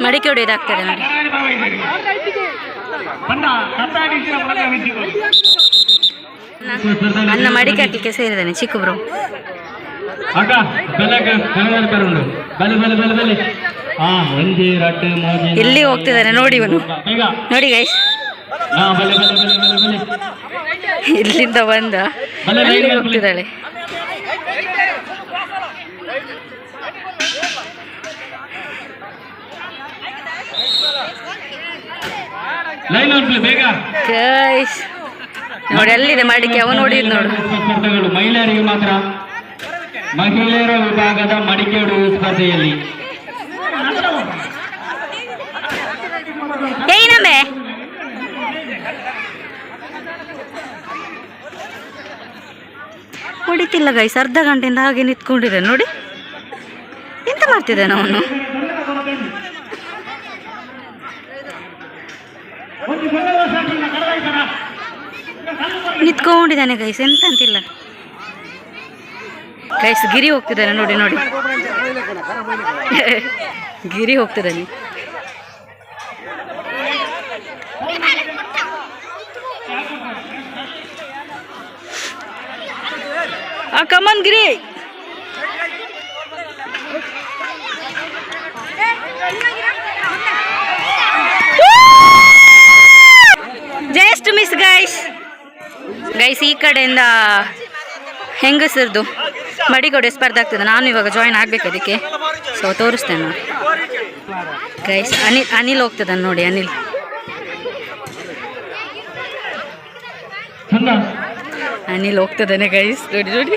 ಮಡಿಕೆ ಹೊಡೆಯೋದಾಗ್ತದೆ ನೋಡಿ. ಅನ್ನ ಮಡಿಕೆ ಹಾಕಲಿಕ್ಕೆ ಸೇರಿದ್ದಾನೆ ಚಿಕ್ಕ ಬ್ರೋ. ಅಕ್ಕ ಬೆಲೆಗೆ ಕರುಂಡು ಬಲೆ ಬಲೆ ಬಲೆ ಬಲೆ. ಒಂಜಿ ರಟ್ಟು ಮೋಜಿ ಎಲ್ಲಿ ಹೋಗ್ತಿದ್ದಾನೆ ನೋಡಿ ಇವನು. ಈಗ ನೋಡಿ ಗೈಸ್ ಬಲೆ ಬಲೆ ಬಲೆ ಬಲೆ ಬಲೆ. ಇಲ್ಲಿಂದ ಬಂದ ಅಲ್ಲಿ ಹೋಗ್ತಿದ್ದಾಳೆ. ಲೈನ್ ಉಂಟು ಬೇಗ. ಗೈಸ್ ನೋಡಿ ಅಲ್ಲಿದೆ ಮಡಿಕೆ, ಅವ ನೋಡಿದ್ ನೋಡು. ಸ್ಪರ್ಧೆಗಳು ಮಹಿಳೆಯರಿಗೆ ಮಾತ್ರ. ಮಹಿಳೆಯರ ವಿಭಾಗದ ಮಡಿಕೆ ಹೊಡೆಯುವ ಸ್ಪರ್ಧೆಯಲ್ಲಿ ಏನಮ್ಮೆ ಹೊಡಿತಿಲ್ಲ ಗೈಸ್. ಅರ್ಧ ಗಂಟೆಯಿಂದ ಹಾಗೆ ನಿಂತ್ಕೊಂಡಿದೆ ನೋಡಿ. ಎಂತ ಮಾಡ್ತಿದ್ದಾನೆ ಅವನು. ನಿಂತ್ಕೊಂಡಿದ್ದಾನೆ ಗೈಸ್, ಎಂತ ಅಂತಿಲ್ಲ ಗೈಸ್. ಗಿರಿ ಹೋಗ್ತಿದ್ದಾನೆ ನೋಡಿ ನೋಡಿ. ಗಿರಿ ಹೋಗ್ತಿದ್ದಾನೆ. Come on Giri. Just miss guys. Guys ಈ ಕಡೆಯಿಂದ ಹೆಂಗಸರ್ದು ಮಡಿಗೊಡೆ ಸ್ಪರ್ಧೆ ಆಗ್ತದೆ. ನಾನು ಇವಾಗ ಜಾಯಿನ್ ಆಗ್ಬೇಕು ಅದಕ್ಕೆ, ಸೊ ತೋರಿಸ್ತೇನೆ ನೋಡಿ ಗೈಸ್. ಅನಿಲ್ ಹೋಗ್ತದಾನೆ ನೋಡಿ. ಅನಿಲ್ ಹೋಗ್ತದಾನೆ ಗೈಸ್ ನೋಡಿ ನೋಡಿ.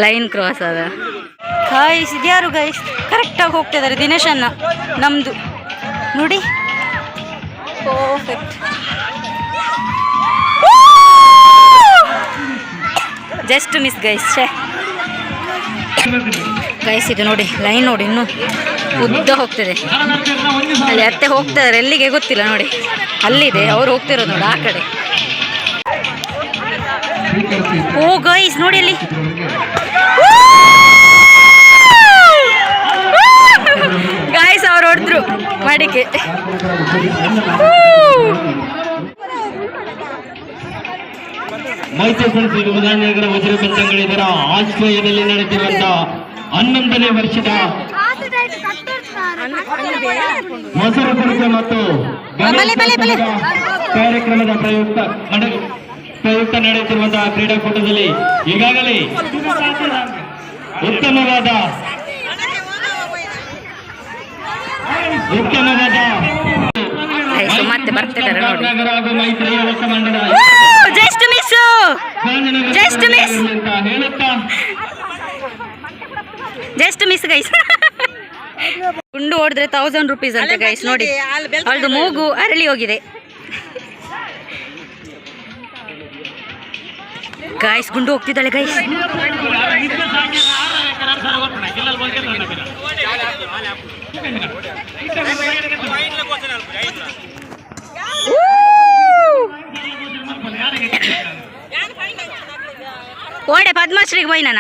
ಲೈನ್ ಕ್ರಾಸ್ ಅದ ಗೈಸ್. ಇದ್ಯಾರು ಗೈಸ್ ಕರೆಕ್ಟಾಗಿ ಹೋಗ್ತಿದ್ದಾರೆ. ದಿನೇಶ್ ಅಣ್ಣ ನಮ್ದು ನೋಡಿ. Perfect. Just miss guys. Guys ಇದು ನೋಡಿ ಲೈನ್ ನೋಡಿ, ಇನ್ನೂ ಉದ್ದ ಹೋಗ್ತದೆ. ಅಲ್ಲಿ ಅತ್ತೆ ಹೋಗ್ತಿದ್ದಾರೆ ಎಲ್ಲಿಗೆ ಗೊತ್ತಿಲ್ಲ ನೋಡಿ. ಅಲ್ಲಿದೆ ಅವ್ರು ಹೋಗ್ತಿರೋದು ನೋಡಿ ಆ ಕಡೆ. ಓ ಗೈಸ್ ನೋಡಿ ಅಲ್ಲಿ. ಗೈಸ್ ಅವ್ರು ಹೊಡೆದ್ರು ಮಡಿಕೆ. ಮೈಸೂರು ವಿಧಾನನಗರ ವಜ್ರ ಪಂಚಗಳಿದರ ಆಶ್ರಯದಲ್ಲಿ ನಡೆದಿರುವಂತಹ 11ನೇ ವರ್ಷದ ಮೊಸರು ಕುಡಿಕೆ ಮತ್ತು ಕಾರ್ಯಕ್ರಮದ ಪ್ರಯುಕ್ತ ನಡೆಯುತ್ತಿರುವಂತಹ ಕ್ರೀಡಾಕೂಟದಲ್ಲಿ ಈಗಾಗಲೇ ಉತ್ತಮವಾದ ಮತ್ತೆ ಬರ್ತಿದ್ದಾರೆ ನೋಡಿ. ನಗರ ಹಾಗೂ ಮೈತ್ರಿಯ ಹೊಸ ಮಂಡಲ ಜಸ್ಟ್ ಮಿಸ್ ಜಸ್ಟ್ ಮಿಸ್ ಅಂತ ಹೇಳುತ್ತಾ ಜಸ್ಟ್ ಮಿಸ್ ಗೈಸ್. ಗುಂಡು ಹೊಡೆದ್ರೆ 1000 ರೂಪೀಸ್ ಅಂತ ಗೈಸ್ ನೋಡಿ. ಅವಳದು ಮೂಗು ಅರಳಿ ಹೋಗಿದೆ ಗೈಸ್. ಗುಂಡು ಹೋಗ್ತಿದ್ದಾಳೆ ಗೈಸ್. ಓಡೆ ಪದ್ಮಶ್ರೀಗೆ ಹೋಯ್ ನಾನ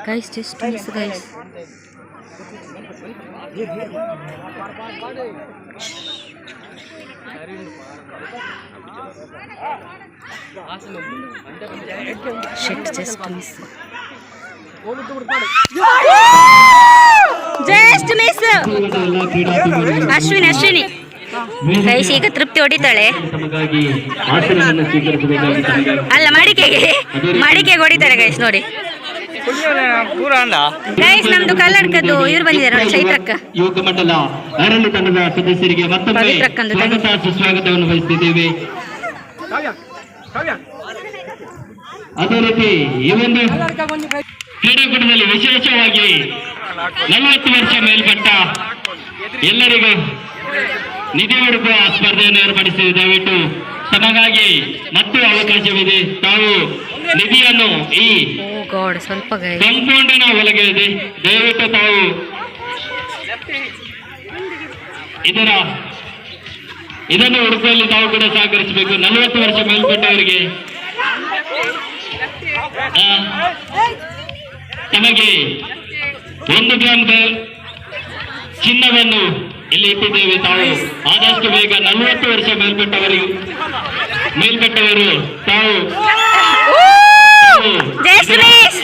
guys. Just miss guys. Shit just miss. Just miss. Ashwini guys ಈಗ ತೃಪ್ತಿ ಹೊಡಿತಾಳೆ. ಅಲ್ಲ ಮಡಿಕೆಗೆ ಹೊಡಿತಾರೆ ಗೈಸ್ ನೋಡಿ. ಗೈಸ್ ನಮ್ದು ಕಲ್ಲಡ್ಕದ್ದು ಇವ್ರು ಬಂದಿದ್ದಾರೆ ನೋಡಿ, ಚೈತ್ರಕ್ಕ. ಯುವಕ ಮಂಡಲ ಅರಣ್ಯ ತಂಡದ ಸದಸ್ಯರಿಗೆ ಮತ್ತೊಮ್ಮೆ ಪವಿತ್ರಕ್ಕಂದು ಸ್ವಾಗತ ಸುಸ್ವಾಗತವನ್ನು ಬಯಸುತ್ತಿದ್ದೇವೆ. ಅದೇ ರೀತಿ ಈ ಒಂದು ಕ್ರೀಡಾಕೂಟದಲ್ಲಿ ವಿಶೇಷವಾಗಿ 40 ವರ್ಷ ಮೇಲ್ಪಟ್ಟ ಎಲ್ಲರಿಗೂ ನಿಧಿ ಹುಡುಕುವ ಸ್ಪರ್ಧೆಯನ್ನು ಏರ್ಪಡಿಸಿದೆ. ದಯವಿಟ್ಟು ತಮಗಾಗಿ ಮತ್ತು ಅವಕಾಶವಿದೆ. ತಾವು ನಿಧಿಯನ್ನು ಈ ಓ ಗಾಡ್, ಸ್ವಲ್ಪ ಗೈಸ್ ಕಾಂಪೌಂಡಿನ ಒಳಗೆ ಇದೆ. ದಯವಿಟ್ಟು ತಾವು ಇದನ್ನು ಹುಡುಕುವಲ್ಲಿ ತಾವು ಕೂಡ ಸಹಕರಿಸಬೇಕು. 40 ವರ್ಷ ಮೇಲ್ಪಟ್ಟವರಿಗೆ ತಮಗೆ 1 ಗ್ರಾಂ ಚಿನ್ನವನ್ನು ಇಲ್ಲಿ ಇಟ್ಟಿದ್ದೇವೆ. ತಾವು ಆದಷ್ಟು ಬೇಗ 40 ವರ್ಷ ಮೇಲ್ಪಟ್ಟವರು ತಾವು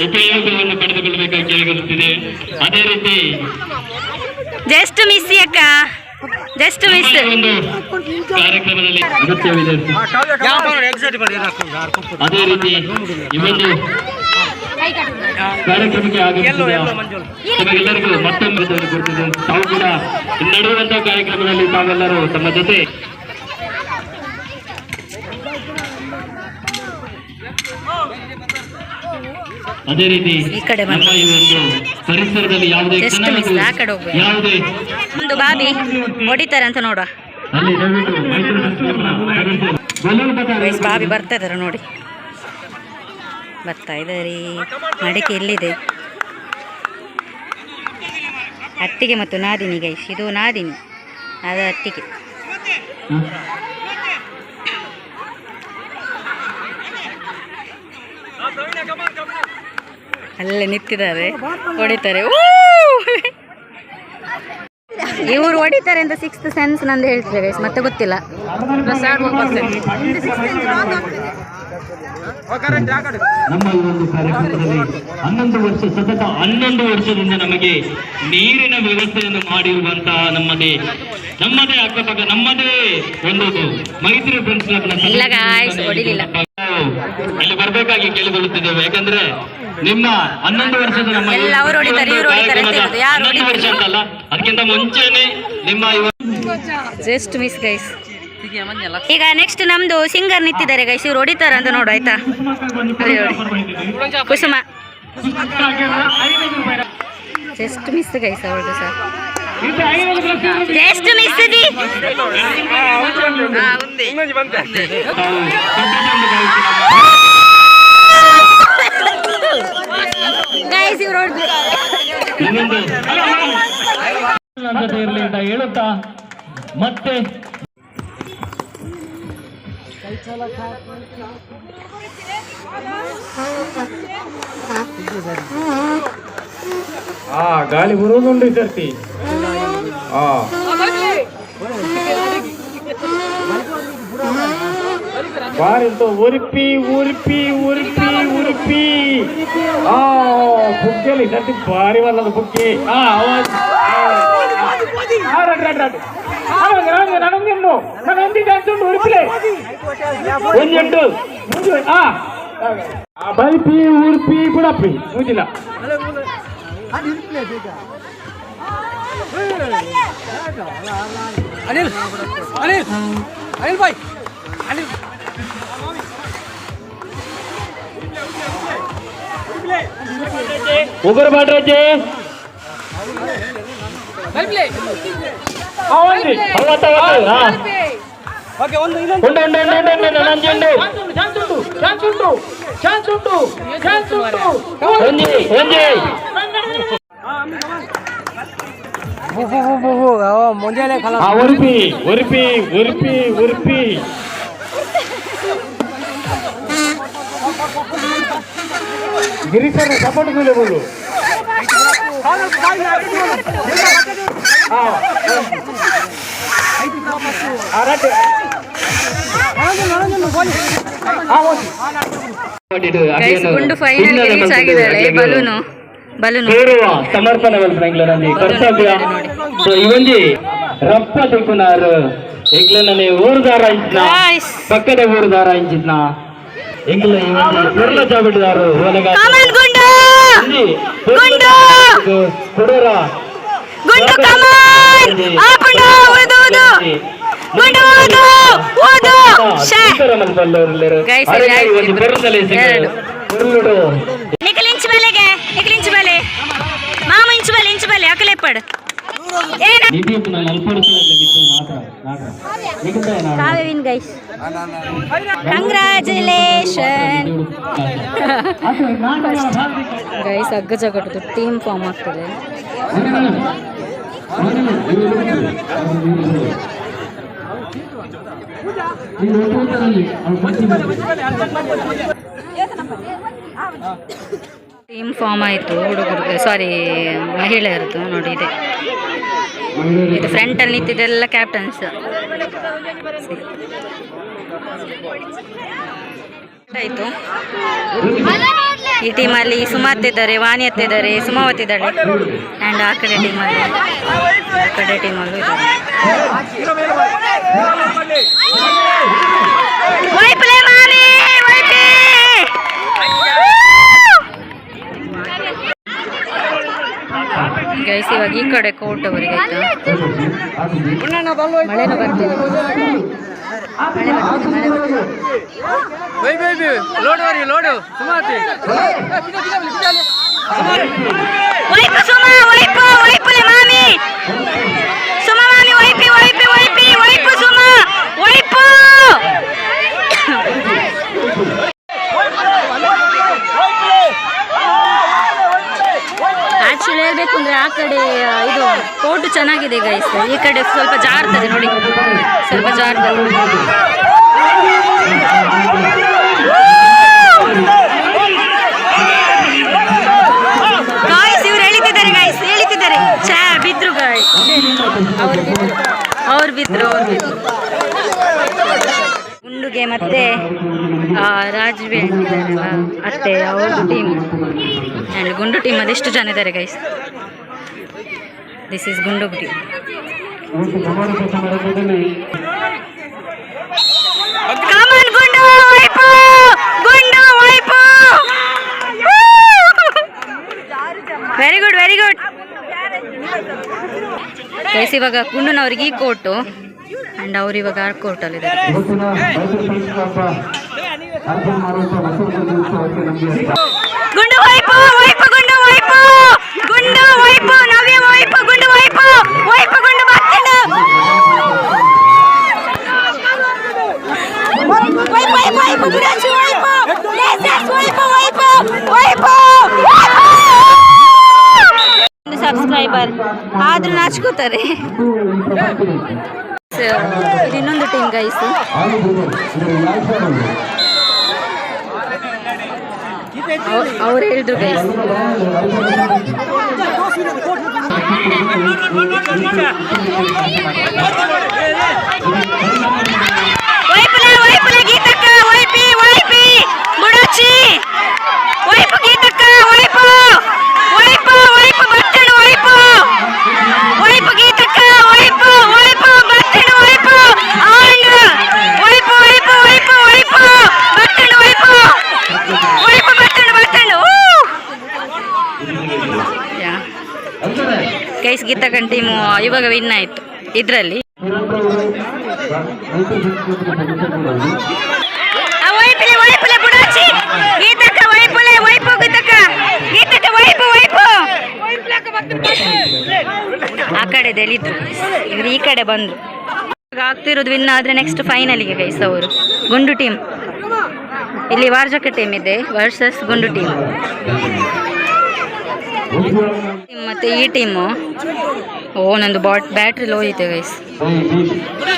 ಉಪಯೋಗವನ್ನು ಪಡೆದುಕೊಳ್ಳಬೇಕಾಗಿ ಕೇಳಿಕೊಳ್ಳುತ್ತಿದೆ. ಅದೇ ರೀತಿ ಜಸ್ಟ್ ಮಿಸ್ ಅಕ್ಕ, ಜಸ್ಟ್ ಮಿಸ್. ಒಂದು ಕಾರ್ಯಕ್ರಮದಲ್ಲಿ ಅಗತ್ಯವಿದೆ. ಅದೇ ರೀತಿ ಈ ಒಂದು ಕಾರ್ಯಕ್ರಮಕ್ಕೆ ಆಗಮಿಸಿದ ತಮಗೆಲ್ಲರಿಗೂ ಮತ್ತೊಮ್ಮೆ ಗುರುತಿದೆ. ತಾವು ಕೂಡ ನಡೆಯುವಂತಹ ಕಾರ್ಯಕ್ರಮದಲ್ಲಿ ತಾವೆಲ್ಲರೂ ತಮ್ಮ ಜೊತೆ ಅದೇ ರೀತಿ ಈ ಕಡೆ ನಮ್ಮ ಈ ಒಂದು ಪರಿಸರದಲ್ಲಿ ಯಾವುದೇ Just miss, ಆ ಕಡೆ ಹೋಗ್ಬೇಕು. ಯಾವುದೇ ಒಂದು ಬಾಬಿ ಹೊಡಿತಾರೆ ಅಂತ ನೋಡುವ. ಅಲ್ಲಿ ದಯವಿಟ್ಟು ಬಲೂನ್ ಪಥ ಗೈಸ್ ಬಾಬಿ ಬರ್ತಾ ಇದಾರೆ ನೋಡಿ, ಬರ್ತಾ ಇದ್ದಾರೆ. ಮಡಿಕೆ ಎಲ್ಲಿದೆ? ಅಟ್ಟಿಗೆ ಮತ್ತು ನಾದಿನಿ ಗೈಸ್, ಇದು ನಾದಿನಿ, ಅದು ಅಟ್ಟಿಗೆ. ಅಲ್ಲೇ ನಿಂತಿದ್ದಾರೆ, ಹೊಡಿತಾರೆ. ಇವರು ಹೊಡಿತಾರೆ ಅಂತ 6th ಸೆನ್ಸ್ ನಂದು ಹೇಳ್ತಾರೆ ಗೈಸ್, ಮತ್ತೆ ಗೊತ್ತಿಲ್ಲ. ನಮ್ಮ ಈ ಒಂದು ಕಾರ್ಯಕ್ರಮದಲ್ಲಿ 11 ವರ್ಷ ಸತತ 11 ವರ್ಷದಿಂದ ನಮಗೆ ನೀರಿನ ವ್ಯವಸ್ಥೆಯನ್ನು ಮಾಡಿರುವಂತಹ ನಮ್ಮದೇ ಅಕ್ಕಪಕ್ಕ ನಮ್ಮದೇ ಒಂದು ಮೈತ್ರಿ ಫ್ರೆಂಡ್ಸ್ ಇಲ್ಲ guys, ಹೊಡಿಲಿಲ್ಲ. ಇಲ್ಲಿ ಬರಬೇಕಾಗಿ ಕೇಳಿಕೊಳ್ಳುತ್ತಿದ್ದೇವೆ. ಯಾಕಂದ್ರೆ ನಿಮ್ಮ 11 ವರ್ಷದ ನಮ್ಮ ಈ ಎಲ್ಲ ಅವ್ರು ಹೊಡಿತಾರೆ, ಇವ್ರು ಹೊಡಿತಾರೆ ಅಂತ ಹೇಳುದು. ಯಾರು 11 ವರ್ಷ ಅಂತಲ್ಲ, ಅದಕ್ಕಿಂತ ಮುಂಚೆನೆ ನಿಮ್ಮ ಜಸ್ಟ್ ಮಿಸ್ ಗೈಸ್. ಈಗ ನೆಕ್ಸ್ಟ್ ನಮ್ದು ಸಿಂಗರ್ ನಿಂತಿದ್ದಾರೆ ಗೈಸ್, ಇವ್ರು ಹೊಡಿತಾರೆ ಅಂತ ನೋಡು ಆಯ್ತಾ. ಅಲ್ಲಿ ನೋಡಿ, ಕುಸುಮ. ಜಸ್ಟ್ ಮಿಸ್ ಗೈಸ್ ಅವ್ರದ್ದು sir, just miss the. Guys ಇವ್ರು ಹೊಡೆದ್ರು. ಇರಲಿ ಅಂತ ಹೇಳುತ್ತಾ ಮತ್ತೆ ಗಾಳಿ ಬರುವುದುಂಟು ಈ ಸರ್ತಿ. ಬಾರಿಂತು ಉರುಪಿ ಉರುಪಿ ಉರುಪಿ ಉರುಪಿ. ಬುಗ್ಗೆಲಿ ಸರ್ತಿ ಭಾರಿ ಬಲ್ಲದ ಬುಗ್ಗಿ. ಬಲ್ಪಿ ಉರ್ಪಿ ಬುಡಪ್ಪಿ ಮುಗಿಲ್ಲ. ಅನಿಲ್ ಅನಿಲ್ ಅನಿಲ್ ಬಾಯ್ ಅನಿಲ್ ಉಗರ್ ಬಾಡ್ರಜ್ಜೆ ಉರುಪಿ ಉರುಪಿ ಉರುಪಿ ಉರುಪಿ. ಗಿರೀಶ್ ಸಪೋರ್ಟ್ ಮೇಲೆ ಬೋಲು. ಗುಂಡು ಫೈನಲ್ಗೆ ರೀಚ್ ಆಗಿದ್ದಾಳೆ. ಬಲೂನು ಸಮರ್ಪಣೆ ಮಲ್ಪನೆ ಕರ್ತವ್ಯ ಇವಂಜಿ ರಪ್ಪ ತೆಕ್ಕುನಾರು ಎಂಗ್ಲನೇ ಊರುದಾರ ಇಂಚಿನ ಪಕ್ಕದ ಊರುದಾರ ಇಂಚಿನ ಎಂಗ್ಲ ಜಾಬಿಟ್ಟಿದಾರು ಒಂಜಿ ಗುಂಡು ಕೊಡೋರ ಗುಂಡು ಕಮಾನ್ ಆಪುಂಡು ಊದು ಊದು ಗುಂಡು ಊದು ಊದು ಶೇ ಗೈಸ್ ಒಂದು ಬರುತ್ತಲೇ ಎರಡು ಕೊಡುಡು ನಿಖಿಲ್ ಇಂಚು ಬಲೆಗೆ ನಿಖಿಲ್ ಇಂಚು ಬಲೆ ಮಾಮ ಇಂಚು ಬಲೆ ಅಕಲೆ ಪಡ್ ಏನ ನಿಧಿ ನಾನು ಅಲ್ಪಡಿಸೋದಕ್ಕೆ ಬಿಟ್ಟು ಮಾತ್ರ ಕಾವ್ಯ ವಿನ್ ಗೈಸ್ ಕಂಗ್ರಾಚುಲೇಷನ್ ಗೈಸ್ ಅಗ್ಗ ಜಗಟ್ಟು ಟೀಮ್ ಫಾರ್ಮ್ ಆಗ್ತದೆ ಟೀಮ್ ಫಾರ್ಮ್ ಆಯಿತು ಹುಡುಗರು ಸಾರಿ ಮಹಿಳೆಯರದು ನೋಡಿ ಇದೆ ಇದು ಫ್ರಂಟಲ್ಲಿ ನಿಂತಿದ್ದೆಲ್ಲ ಕ್ಯಾಪ್ಟನ್ಸ್ ಆಯಿತು ಈ ಟೀಮಲ್ಲಿ ಸುಮಾತ್ ಇದ್ದಾರೆ ವಾಣಿ ಇದ್ದಾರೆ ಸುಮಾವತ್ ಇದ್ದಾಳೆ ಆ್ಯಂಡ್ ಆ ಕಡೆ ಟೀಮಲ್ಲೂ ಇದ್ದಾರೆ ವೈಪ್ಲೆ ಮಾಮಿ ವೈಪಿ ಗೈಸ್ ಇವಾಗ ಈ ಕಡೆ ಕೋರ್ಟ್ ಅವರಿಗೆ ಆಯ್ತಾ ಮಳೆನೂ ಬರ್ತಿದೆ ವೈಪು ಸುಮಾ ವೈಪು ವೈಪುಲೆ ಮಾಮಿ ಸುಮಾ ಮಾಮಿ ವೈಪಿ ವೈಪಿ ವೈಪಿ ವೈಪು ಸುಮಾ ವೈಪು ಆಕ್ಚುಲಿ ಹೇಳ್ಬೇಕು ಅಂದ್ರೆ ಆ ಕಡೆ ಇದು ಕೋರ್ಟ್ ಚೆನ್ನಾಗಿದೆ ಗೈಸ್ ಈ ಕಡೆ ಸ್ವಲ್ಪ ಜಾರ್ತದೆ ನೋಡಿ ಸ್ವಲ್ಪ ಜಾರ್ತದೆ ಗಾಯ್ಸ್ ಇವ್ರು ಎಳಿತಿದ್ದಾರೆ ಛೇ ಬಿದ್ರು ಗಾಯ್ಸ್ ಅವ್ರು ಬಿದ್ರು ಗುಂಡುಗೆ ಮತ್ತೆ ರಾಜ್ವಿ ಇದ್ದಾರಲ್ಲ ಅತ್ತೆ ಅವ್ರ ಟೀಮ್ ಆ್ಯಂಡ್ ಗುಂಡು ಟೀಮ್ ಅಲ್ಲಿ ಎಷ್ಟು ಜನ ಇದ್ದಾರೆ ಗೈಸ್ ದಿಸ್ ಇಸ್ ಗುಂಡು ಟೀಮ್ ಕಮಾನ್ ಗುಂಡು ವೈಪು ವೆರಿ ಗುಡ್ ಗೈಸ್ ಇವಾಗ ಗುಂಡುನವ್ರಿಗೆ ಈ ಕೋಟು ಆ್ಯಂಡ್ ಅವ್ರು ಇವಾಗ ಆ ಕೋರ್ಟಲ್ಲಿದ್ದಾರೆ ಗುಂಡು ವೈಪು ನವ್ಯ ವೈಪು ಗುಂಡು ವೈಪು ಗುಂಡು ಬರ್ತಿಲ್ಲ ವೈಪು ಬಿರಾಜು ವೈಪು ಸಬ್ಸ್ಕ್ರೈಬರ್ ಆದ್ರೂ ನಾಚ್ಕೋತಾರೆ ಇದು ಇನ್ನೊಂದು ಟೀಮ್ ಗೈಸ್ ಅವ್ರು ಹೇಳಿದ್ರು ಗೈಸ್ ವೈಪುಲೆ ಗೀತಕ್ಕ ವೈಪಿ ಗುಡಚಿ ವೈಪು ಗೀತಕ್ಕ ವೈಪು ಬಟ್ಟಣು ವೈಪು ಗೀತಕ್ಕ ವೈಪು ಬಟ್ಟಣು ವೈಪು ಆಂಡ್ ವೈಪು ಬಟ್ಟಣು ಬಟ್ಟಣು ಗೈಸ್ ಗೀತಕ್ಕನ್ ಟೀಮು ಇವಾಗ ವಿನ್ ಆಯ್ತು ಇದ್ರಲ್ಲಿ ವೈಪುಲೆ ಬುಡಾಚಿ ಗೀತಕ್ಕ ವೈಪು ಗೀತಕ್ಕ ವೈಪು ಆ ಕಡೆ ಎಳಿದ್ರು ಇವ್ರು ಈ ಕಡೆ ಬಂದ್ರು ಆಗ್ತಿರೋದು ವಿನ್ ಆದ್ರೆ ನೆಕ್ಸ್ಟ್ ಫೈನಲಿಗೆ ಗೈಸ್ ಅವರು ಗುಂಡು ಟೀಮ್ ಇಲ್ಲಿ ವಾರ್ಜಕ ಟೀಮ್ ಇದೆ ವರ್ಸಸ್ ಗುಂಡು ಟೀಮ್ ಮತ್ತೆ ಈ ಟೀಮು ನಂದು ಬ್ಯಾಟ್ರಿ ಲೋ ಐತೆ ಗೈಸ್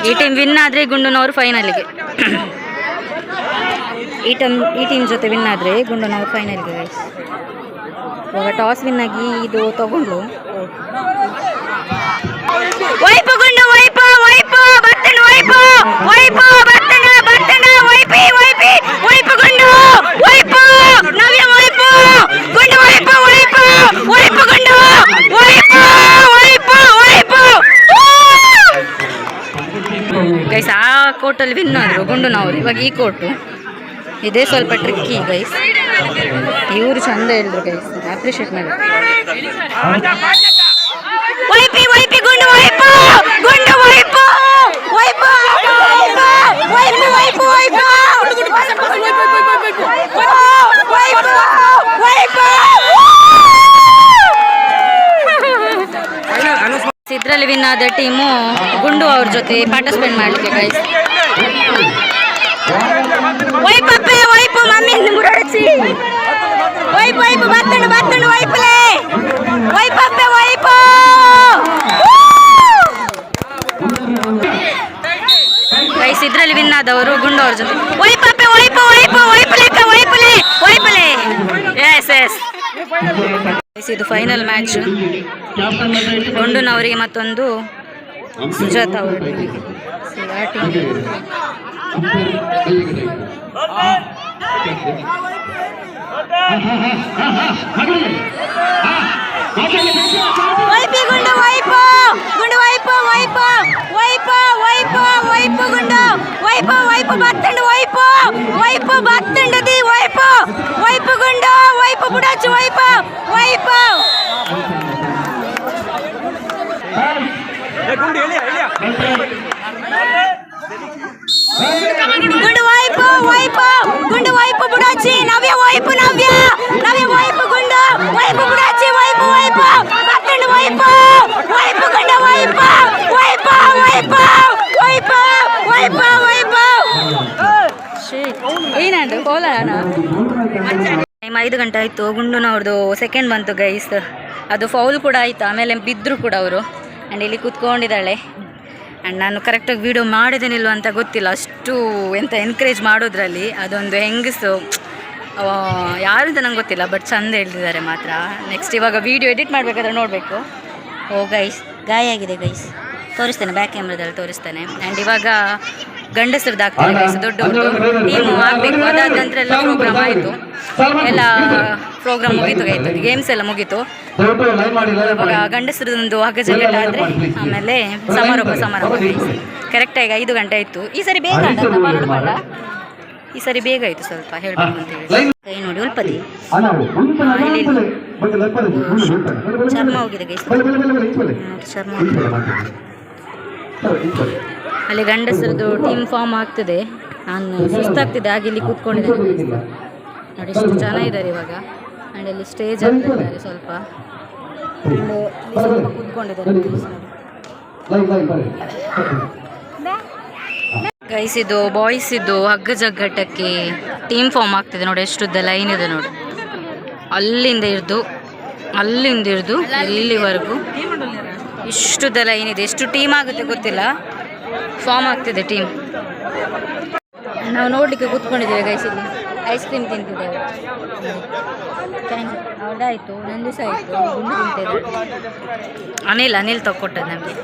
ಈ ಟೀಮ್ ವಿನ್ ಆದರೆ ಗುಂಡುನವರು ಫೈನಲಿಗೆ ಈ ಟೀಮ್ ಜೊತೆ ವಿನ್ ಆದರೆ ಗುಂಡುನವರು ಫೈನಲ್ಗೆ ಗೈಸ್ ಇವಾಗ ಟಾಸ್ ವಿನ್ ಆಗಿ ಇದು ತಗೊಂಡು ವೈಪು ಗುಂಡು ವೈಪು ಬರ್ತಣ ವೈಪು ಗುಂಡು ವೈಪು ನವ್ಯ ವೈಪು ಗುಂಡು ವೈಪು ಗುಂಡು ವೈಪು ಗೈಸ್ ಆ ಕೋರ್ಟಲ್ಲಿ ವಿನ್ ಆದರು ಗುಂಡುನವರು ಇವಾಗ ಈ ಕೋರ್ಟು ಇದೇ ಸ್ವಲ್ಪ ಟ್ರಿಕ್ಕಿ ಗೈಸ್ ಇವರು ಚಂದ ಹೇಳಿದ್ರು ಗೈಸ್, ಅಪ್ರಿಷಿಯೇಟ್ ಮಾಡಿ. ವೈಪಿ ವೈಪಿ ಗುಂಡು ವೈಪು ಗುಂಡು ವೈಪು ವೈಪು ವೈಪು ವೈಪು ಇದ್ರಲ್ಲಿ ವಿನ್ ಆದ ಟೀಮು ಗುಂಡು ಅವ್ರ ಜೊತೆ ಪಾರ್ಟಿಸಿಪೇಟ್ ಮಾಡ್ಲಿಕ್ಕೆ ಗೈಸ್. ವೈಪಪ್ಪೆ ವೈಪು ಮಮ್ಮಿ ಮುರಡಿಸಿ ವೈಪು ವೈಪು ಬತ್ತಂಡು ಬತ್ತಂಡು ವೈಪಲೆ ವೈಪಪ್ಪೆ ವೈಪು ಗೈಸ್. ಇದ್ರಲ್ಲಿ ವಿನ್ ಆದವರು ಗುಂಡು ಅವ್ರ ಜೊತೆ ವೈಪಪ್ಪೆ ವೈಪು ವೈಪು ವೈಪಲೆಕ್ಕ ವೈಪಲೆ ವೈಪಲೆ. Yes yes. ಇದು ಫೈನಲ್ ಮ್ಯಾಚ್. ಗುಂಡುನವರಿಗೆ ಮತ್ತೊಂದು ಸುಜಾತ ಅವರು ವೈಪಿ ಗುಂಡು ವೈಪು ಗುಂಡು ವೈಪು ವೈಪು ವೈಪು ವೈಪು ವೈಪು ಗುಂಡು ವೈಪು ವೈಪು ಬತ್ತಂಡು ವೈಪು ವೈಪು ಬತ್ತಂಡು ದಿ ವೈಪು ವೈಪು ಗುಂಡು ವೈಪು ಬುಡಾಚು ವೈಪು ವೈಪು ಗುಂಡು ವೈಪು ವೈಪು ಗುಂಡು ವೈಪು ಬುಡಾಚಿ ನವ್ಯ ವೈಪು ನವ್ಯ ನವ್ಯ ವೈಪು ಗುಂಡು ವೈಪು ಬುಡಾಚಿ ವೈಪು ವೈಪು ಬತ್ತಂಡು ವೈಪು ವೈಪು ಗುಂಡು ವೈಪು ವೈಪು ವೈಪು ವೈಪು ವೈಪು ವೈಪು. ಏನಂಡು ಕೋಲಾನ ಟೈಮ್ 5 ಗಂಟೆ ಆಯಿತು. ಗುಂಡುನವ್ರದ್ದು ಸೆಕೆಂಡ್ ಬಂತು ಗೈಸ್. ಅದು ಫೌಲ್ ಕೂಡ ಆಯಿತು. ಆಮೇಲೆ ಬಿದ್ದರು ಕೂಡ ಅವರು. ಆ್ಯಂಡ್ ಇಲ್ಲಿ ಕೂತ್ಕೊಂಡಿದ್ದಾಳೆ. ಆ್ಯಂಡ್ ನಾನು ಕರೆಕ್ಟಾಗಿ ವೀಡಿಯೋ ಮಾಡಿದ್ದೇನಿಲ್ವ ಅಂತ ಗೊತ್ತಿಲ್ಲ, ಅಷ್ಟು ಎಂತ ಎನ್ಕರೇಜ್ ಮಾಡೋದ್ರಲ್ಲಿ. ಅದೊಂದು ಹೆಂಗಸು ಯಾರು ಅಂತ ನಂಗೆ ಗೊತ್ತಿಲ್ಲ, ಬಟ್ ಚಂದ ಹೇಳ್ತಿದ್ದಾರೆ ಮಾತ್ರ. ನೆಕ್ಸ್ಟ್ ಇವಾಗ ವೀಡಿಯೋ ಎಡಿಟ್ ಮಾಡಬೇಕಾದ್ರೆ ನೋಡಬೇಕು. ಓ ಗೈಸ್, ಗಾಯ ಆಗಿದೆ ಗೈಸ್, ತೋರಿಸ್ತೇನೆ, ಬ್ಯಾಕ್ ಕ್ಯಾಮ್ರಾದಲ್ಲಿ ತೋರಿಸ್ತೇನೆ. ಆ್ಯಂಡ್ ಇವಾಗ ಗಂಡಸರದ್ದು ಆಗ್ತದೆ ಗೈಸ್, ದೊಡ್ಡವ್ರದ್ದು ಟೀಮು ಆಗಬೇಕು. ಅದಾದ ನಂತರ ಎಲ್ಲ ಪ್ರೋಗ್ರಾಮ್ ಆಯಿತು, ಎಲ್ಲ ಪ್ರೋಗ್ರಾಮ್ ಮುಗೀತು ಗೈತು, ಗೇಮ್ಸ್ ಎಲ್ಲ ಮುಗೀತು. ಇವಾಗ ಗಂಡಸರದೊಂದು ಹಗ್ಗ ಜಗ್ಗಟ ಆದರೆ ಆಮೇಲೆ ಸಮಾರೋಪ ಕರೆಕ್ಟಾಗಿ 5 ಗಂಟೆ ಆಯಿತು. ಈ ಸರಿ ಬೇಗ ಮಾಡ, ಈ ಸರಿ ಬೇಗ ಆಯಿತು ಸ್ವಲ್ಪ, ಹೇಳ್ಬೇಕು ಅಂತೇಳಿ. ಕೈ ನೋಡಿ ಉಲ್ಪದಿ ಚರ್ಮ ಹೋಗಿದೆ ಗೈಸ್, ಚರ್ಮ ಅಲ್ಲಿ ಗಂಡಸರದ್ದು ಟೀಮ್ ಫಾರ್ಮ್ ಆಗ್ತದೆ. ನಾನು ಸುಸ್ತಾಗ್ತಿದೆ, ಹಾಗೆ ಇಲ್ಲಿ ಕೂತ್ಕೊಂಡಿದ್ದೇನೆ ನೋಡಿ, ಎಷ್ಟು ಜನ ಇದ್ದಾರೆ ಇವಾಗ. ಆ್ಯಂಡ್ ಇಲ್ಲಿ ಸ್ಟೇಜ್ ಅಂತ ಇದ್ದಾರೆ ಸ್ವಲ್ಪ, ಇಲ್ಲಿ ಸ್ವಲ್ಪ ಕೂತ್ಕೊಂಡಿದ್ದಾರೆ ಗೈಸ್. ಇದು ಬಾಯ್ಸ್ ಇದು ಹಗ್ಗ ಜಗ್ಗಟಕ್ಕೆ ಟೀಮ್ ಫಾರ್ಮ್ ಆಗ್ತಿದೆ ನೋಡಿ, ಎಷ್ಟುದ್ದ ಲೈನ್ ಇದೆ ನೋಡಿ, ಅಲ್ಲಿಂದ ಹಿಡಿದು ಇಲ್ಲಿವರೆಗೂ ಇಷ್ಟುದ್ದ ಲೈನ್ ಇದೆ. ಎಷ್ಟು ಟೀಮ್ ಆಗುತ್ತೆ ಗೊತ್ತಿಲ್ಲ, ಫಾರ್ಮ್ ಆಗ್ತಿದೆ ಟೀಮ್. ನಾವು ನೋಡಲಿಕ್ಕೆ ಕೂತ್ಕೊಂಡಿದ್ದೇವೆ ಗೈಸ್, ಇಲ್ಲಿ ಐಸ್ ಕ್ರೀಮ್ ತಿಂತಿದ್ದೇವೆ. ಅವ್ರದ್ದಾಯಿತು, ನಂದು ಸಹ ಆಯಿತು. ಗುಂಡು ತಿಂತಿದ್ದೇವೆ. ಅನಿಲ್ ತಗೊಟ್ಟದ್ದು ನಮಗೆ.